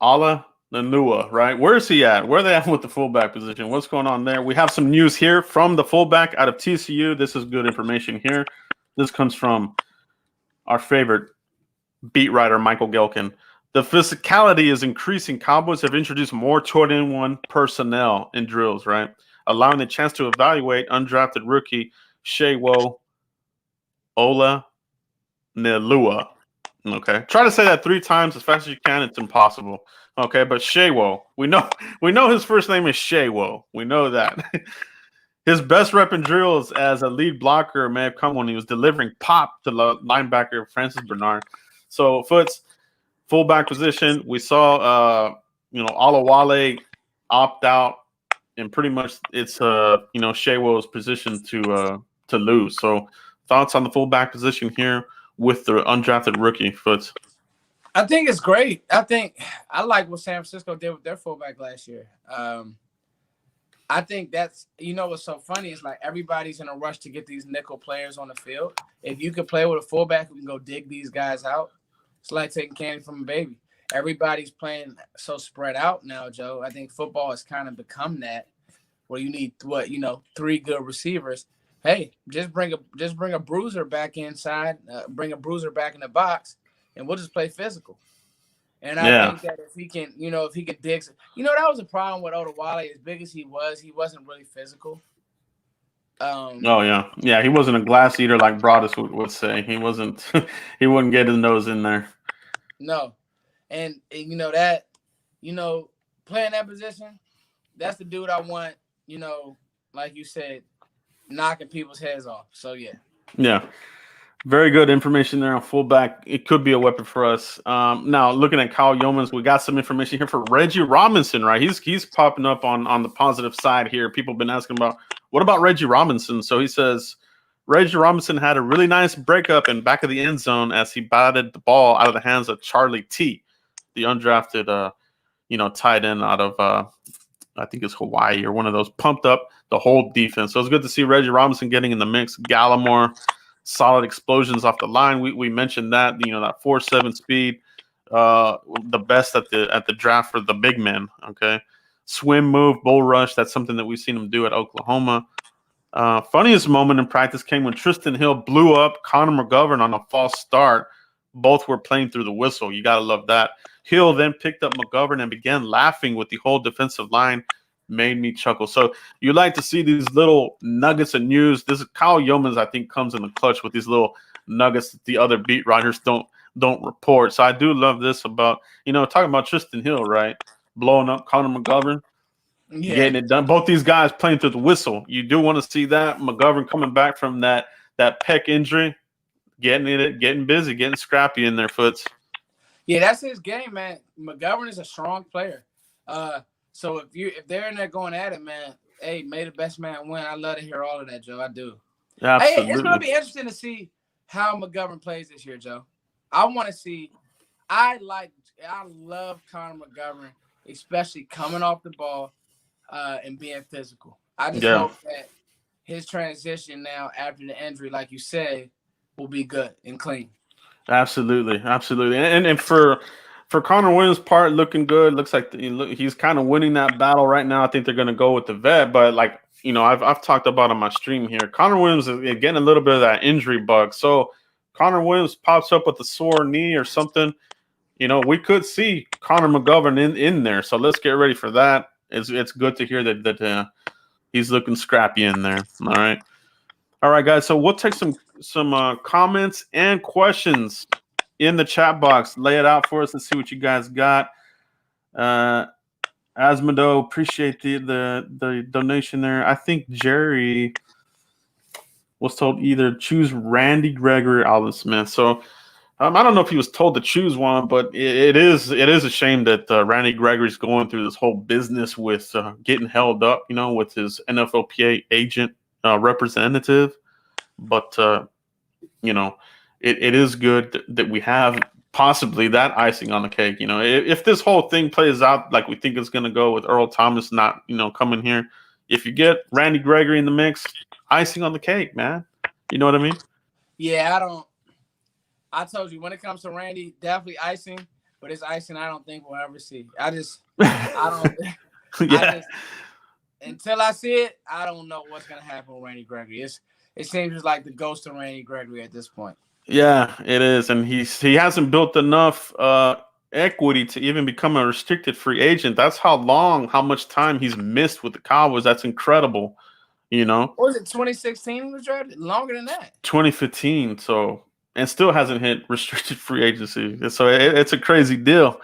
Alananua, right? Where is he at? Where are they at with the fullback position? What's going on there? We have some news here from the fullback out of TCU. This is good information here. This comes from our favorite beat writer, Michael Gelkin. The physicality is increasing. Cowboys have introduced more 2-in-1 personnel in drills, right? Allowing the chance to evaluate undrafted rookie Shewo Olanelua. Okay. Try to say that 3 times as fast as you can. It's impossible. Okay, but Shewo. We know his first name is Shewo. We know that. His best rep in drills as a lead blocker may have come when he was delivering pop to the linebacker Francis Bernard. So, Foots, fullback position, we saw Alawale opt out, and pretty much it's Shewo's position to lose. So, thoughts on the fullback position here with the undrafted rookie, Foots? I think it's great. I like what San Francisco did with their fullback last year. I think that's, what's so funny is like everybody's in a rush to get these nickel players on the field. If you could play with a fullback who can go dig these guys out, it's like taking candy from a baby. Everybody's playing so spread out now, Joe. I think football has kind of become that, where you need 3 good receivers. Hey, just bring a bruiser back inside, bring a bruiser back in the box, and we'll just play physical. And I Yeah. think that if he can dig, that was a problem with Odawale. As big as he wasn't really physical. Oh yeah. He wasn't a glass eater like Broadus would say. He wasn't. He wouldn't get his nose in there. No, and playing that position, that's the dude I want. Like you said, knocking people's heads off. So yeah. Yeah. Very good information there on fullback. It could be a weapon for us. Now, looking at Kyle Yeomans, we got some information here for Reggie Robinson, right? He's popping up on the positive side here. People have been asking about, what about Reggie Robinson? So he says, Reggie Robinson had a really nice breakup in back of the end zone as he batted the ball out of the hands of Charlie T, the undrafted, tight end out of, I think it's Hawaii or one of those, pumped up the whole defense. So it's good to see Reggie Robinson getting in the mix. Gallimore, solid explosions off the line. We mentioned that, that 4.7 speed, the best at the draft for the big men. Okay, swim move, bull rush. That's something that we've seen him do at Oklahoma. Funniest moment in practice came when Tristan Hill blew up Connor McGovern on a false start. Both were playing through the whistle. You gotta love that. Hill then picked up McGovern and began laughing with the whole defensive line. Made me chuckle. So you like to see these little nuggets of news. This is Kyle Yeomans, I think, comes in the clutch with these little nuggets that the other beat writers don't report. So I do love this about, talking about Tristan Hill, right? Blowing up Connor McGovern, getting it done. Both these guys playing through the whistle. You do want to see that. McGovern coming back from that pec injury, getting busy, getting scrappy in their foots. Yeah, that's his game, man. McGovern is a strong player. So if they're in there going at it, man, hey, may the best man win. I love to hear all of that, Joe. I do. Absolutely. Hey, it's gonna be interesting to see how McGovern plays this year, Joe. I want to see. I love Connor McGovern, especially coming off the ball and being physical. I just hope that his transition now after the injury, like you said, will be good and clean. Absolutely, and for Connor Williams' part, looking good. Looks like he's kind of winning that battle right now. I think they're going to go with the vet, but I've talked about on my stream here. Connor Williams is getting a little bit of that injury bug. So Connor Williams pops up with a sore knee or something. We could see Connor McGovern in there. So let's get ready for that. It's good to hear that he's looking scrappy in there. All right, guys. So we'll take some comments and questions in the chat box. Lay it out for us. Let's see what you guys got. Asmodo, appreciate the donation there. I think Jerry was told either choose Randy Gregory or Alvin Smith. So I don't know if he was told to choose one, but it is a shame that Randy Gregory's going through this whole business with getting held up, with his NFLPA agent representative. But it is good that we have possibly that icing on the cake. If this whole thing plays out like we think it's going to go with Earl Thomas not, coming here, if you get Randy Gregory in the mix, icing on the cake, man. You know what I mean? Yeah, I told you when it comes to Randy, definitely icing, but it's icing I don't think we'll ever see. I don't. Yeah. Until I see it, I don't know what's going to happen with Randy Gregory. It seems just like the ghost of Randy Gregory at this point. Yeah, it is, and he hasn't built enough equity to even become a restricted free agent. That's how much time he's missed with the Cowboys. That's incredible, What was it, 2016 he was drafted? Longer than that. 2015, and still hasn't hit restricted free agency. So it's a crazy deal.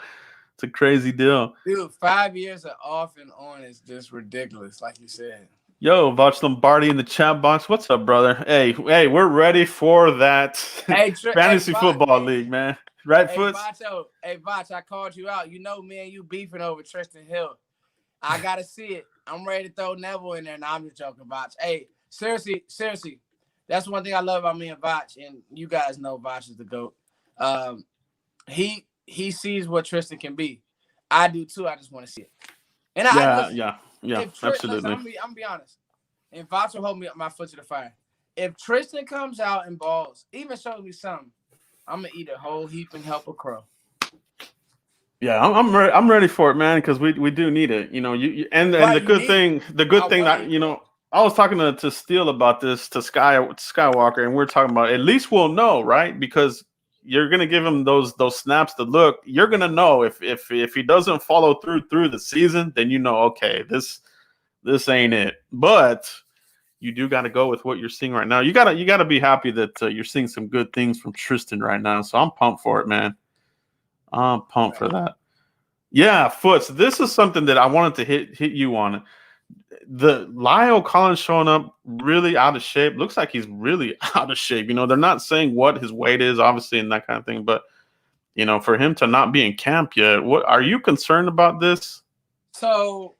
It's a crazy deal. Dude, 5 years of off and on is just ridiculous, like you said. Yo, Vach Lombardi in the chat box. What's up, brother? Hey, we're ready for that fantasy football league, man. Right foot. Vach, I called you out. Me and you beefing over Tristan Hill. I got to see it. I'm ready to throw Neville in there. No, I'm just joking, Vach. Hey, seriously. That's one thing I love about me and Vach, and you guys know Vach is the GOAT. He sees what Tristan can be. I do too. I just want to see it. And Yeah, Listen, absolutely. I'm gonna be honest. And Vox will hold me up my foot to the fire. If Tristan comes out and balls, even shows me something, I'm gonna eat a whole heap and help a crow. Yeah, I'm ready for it, man, because we do need it. And Right, you need it. the I good thing want that it. Yeah. I was talking to Steele about this to Skywalker, and we're talking about at least we'll know, right? Because you're gonna give him those snaps to look. You're gonna know if he doesn't follow through the season, then okay, this ain't it. But you do got to go with what you're seeing right now. You gotta be happy that you're seeing some good things from Tristan right now. So I'm pumped for it, man. I'm pumped Right. for that. Yeah, Foots. This is something that I wanted to hit you on. The Lyle Collins showing up really out of shape. Looks like he's really out of shape. They're not saying what his weight is, obviously, and that kind of thing. But for him to not be in camp yet, what are you concerned about this? So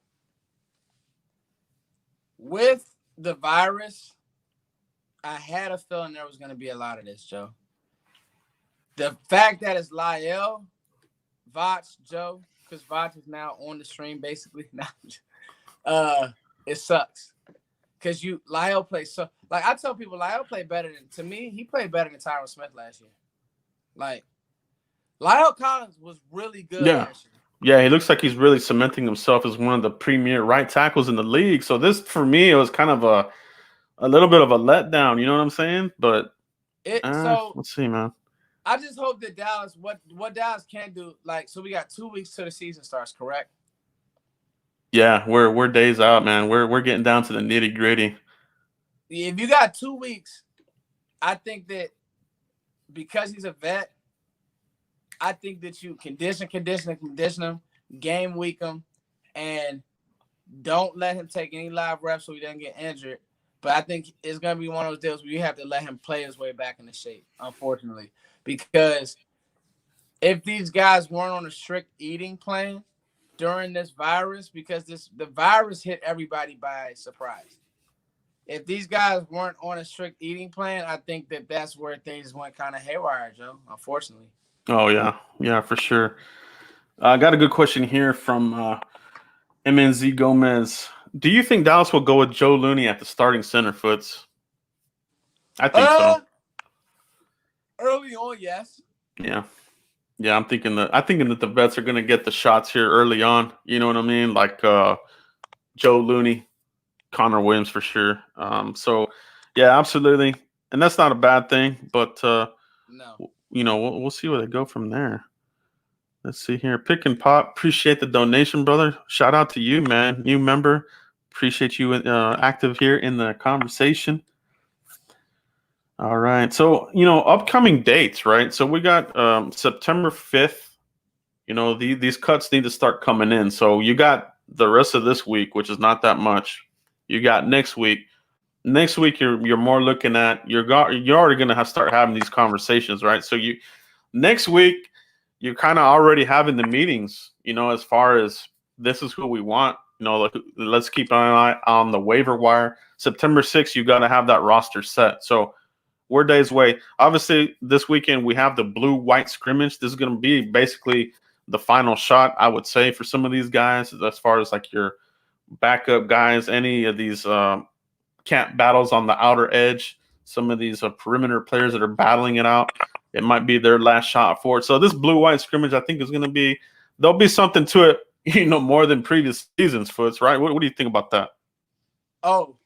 with the virus, I had a feeling there was gonna be a lot of this, Joe. The fact that it's Lyle, Vox, Joe, because Vox is now on the stream basically. It sucks. Because Lyle plays so, like, I tell people Lyle played better to me, he played better than Tyron Smith last year. Like, Lyle Collins was really good last year. Yeah, he looks like he's really cementing himself as one of the premier right tackles in the league. So this, for me, it was kind of a little bit of a letdown. You know what I'm saying? But let's see, man. I just hope that Dallas, what Dallas can do, like, so we got 2 weeks till the season starts, correct? Yeah, we're days out, man. We're getting down to the nitty gritty. If you got 2 weeks, I think that because he's a vet, I think that you condition him, game week him, and don't let him take any live reps so he doesn't get injured. But I think it's going to be one of those deals where you have to let him play his way back into shape, unfortunately. Because if these guys weren't on a strict eating plan during this virus, because the virus hit everybody by surprise. If these guys weren't on a strict eating plan, I think that's where things went kind of haywire, Joe, unfortunately. Oh, yeah. Yeah, for sure. I got a good question here from MNZ Gomez. Do you think Dallas will go with Joe Looney at the starting center, Foots? I think so. Early on, yes. Yeah. Yeah, I'm thinking that the vets are going to get the shots here early on. You know what I mean? Like Joe Looney, Connor Williams for sure. So, yeah, absolutely. And that's not a bad thing, but no. We'll see where they go from there. Let's see here. Pick and Pop. Appreciate the donation, brother. Shout out to you, man. New member. Appreciate you active here in the conversation. All right. So, upcoming dates, right? So we got September 5th. These cuts need to start coming in. So you got the rest of this week, which is not that much. You got next week. Next week, you're more looking at you're already going to start having these conversations, right? So next week, you're kind of already having the meetings, as far as this is who we want. Let's keep an eye on the waiver wire. September 6th, you got to have that roster set. So we're days away. Obviously, this weekend we have the blue-white scrimmage. This is going to be basically the final shot, I would say, for some of these guys, as far as like your backup guys, any of these camp battles on the outer edge, some of these perimeter players that are battling it out. It might be their last shot for it. So this blue-white scrimmage, I think, is going to be – there'll be something to it, more than previous seasons, Foots, right? What do you think about that? Oh,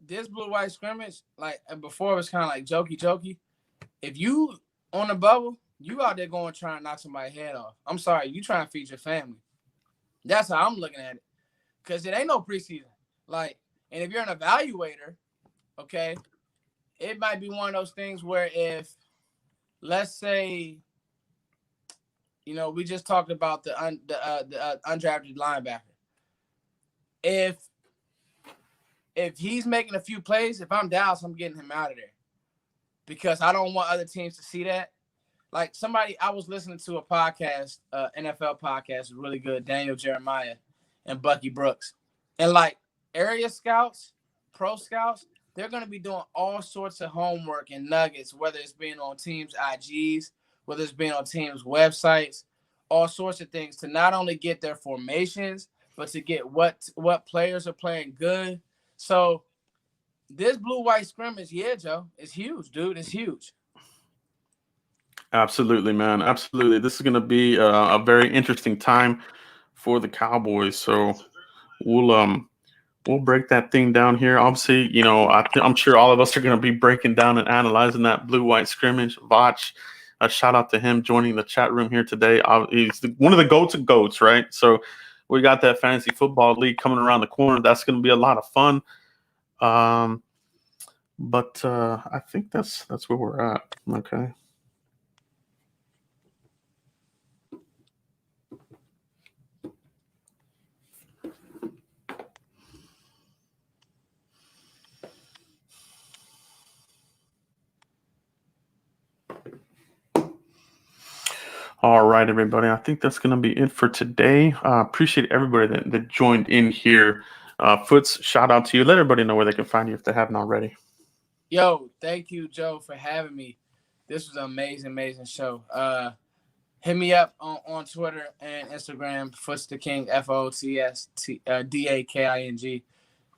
this blue-white scrimmage, like before it was kind of like jokey. If you on the bubble, you out there going trying to knock somebody's head off. I'm sorry, you trying to feed your family. That's how I'm looking at it. Because it ain't no preseason. Like, and if you're an evaluator, okay, it might be one of those things where if – let's say, we just talked about the undrafted linebacker. If he's making a few plays, if I'm Dallas, I'm getting him out of there because I don't want other teams to see that. Like I was listening to a podcast, NFL podcast, really good, Daniel Jeremiah and Bucky Brooks, and like area scouts, pro scouts. They're going to be doing all sorts of homework and nuggets, whether it's being on teams' IGs, whether it's being on teams' websites, all sorts of things to not only get their formations, but to get what players are playing good. So this blue-white scrimmage, yeah, Joe, it's huge, dude. It's huge. Absolutely, man. Absolutely. This is going to be a very interesting time for the Cowboys. So we'll break that thing down here. Obviously, you know, I'm sure all of us are going to be breaking down and analyzing that blue-white scrimmage. Vach, a shout out to him joining the chat room here today. He's one of the goats of goats, right? So we got that fantasy football league coming around the corner. That's going to be a lot of fun. But I think that's where we're at. Okay. All right, everybody. I think that's going to be it for today. Appreciate everybody that joined in here. Foots, shout out to you. Let everybody know where they can find you if they haven't already. Yo, thank you, Joe, for having me. This was an amazing show. Hit me up on Twitter and Instagram, Footsdaking, Footsdaking,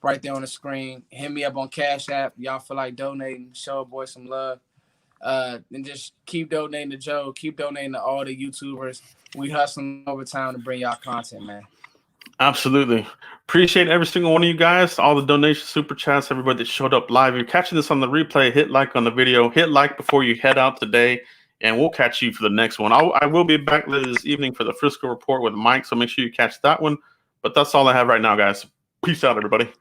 right there on the screen. Hit me up on Cash App. Y'all feel like donating, show a boy some love. And just keep donating to Joe. Keep donating to all the YouTubers. We hustling overtime to bring y'all content, man. Absolutely. Appreciate every single one of you guys, all the donations, super chats, everybody that showed up live. If you're catching this on the replay, hit like on the video. Hit like before you head out today, and we'll catch you for the next one. I will be back later this evening for the Frisco report with Mike, so make sure you catch that one. But that's all I have right now, guys. Peace out, everybody.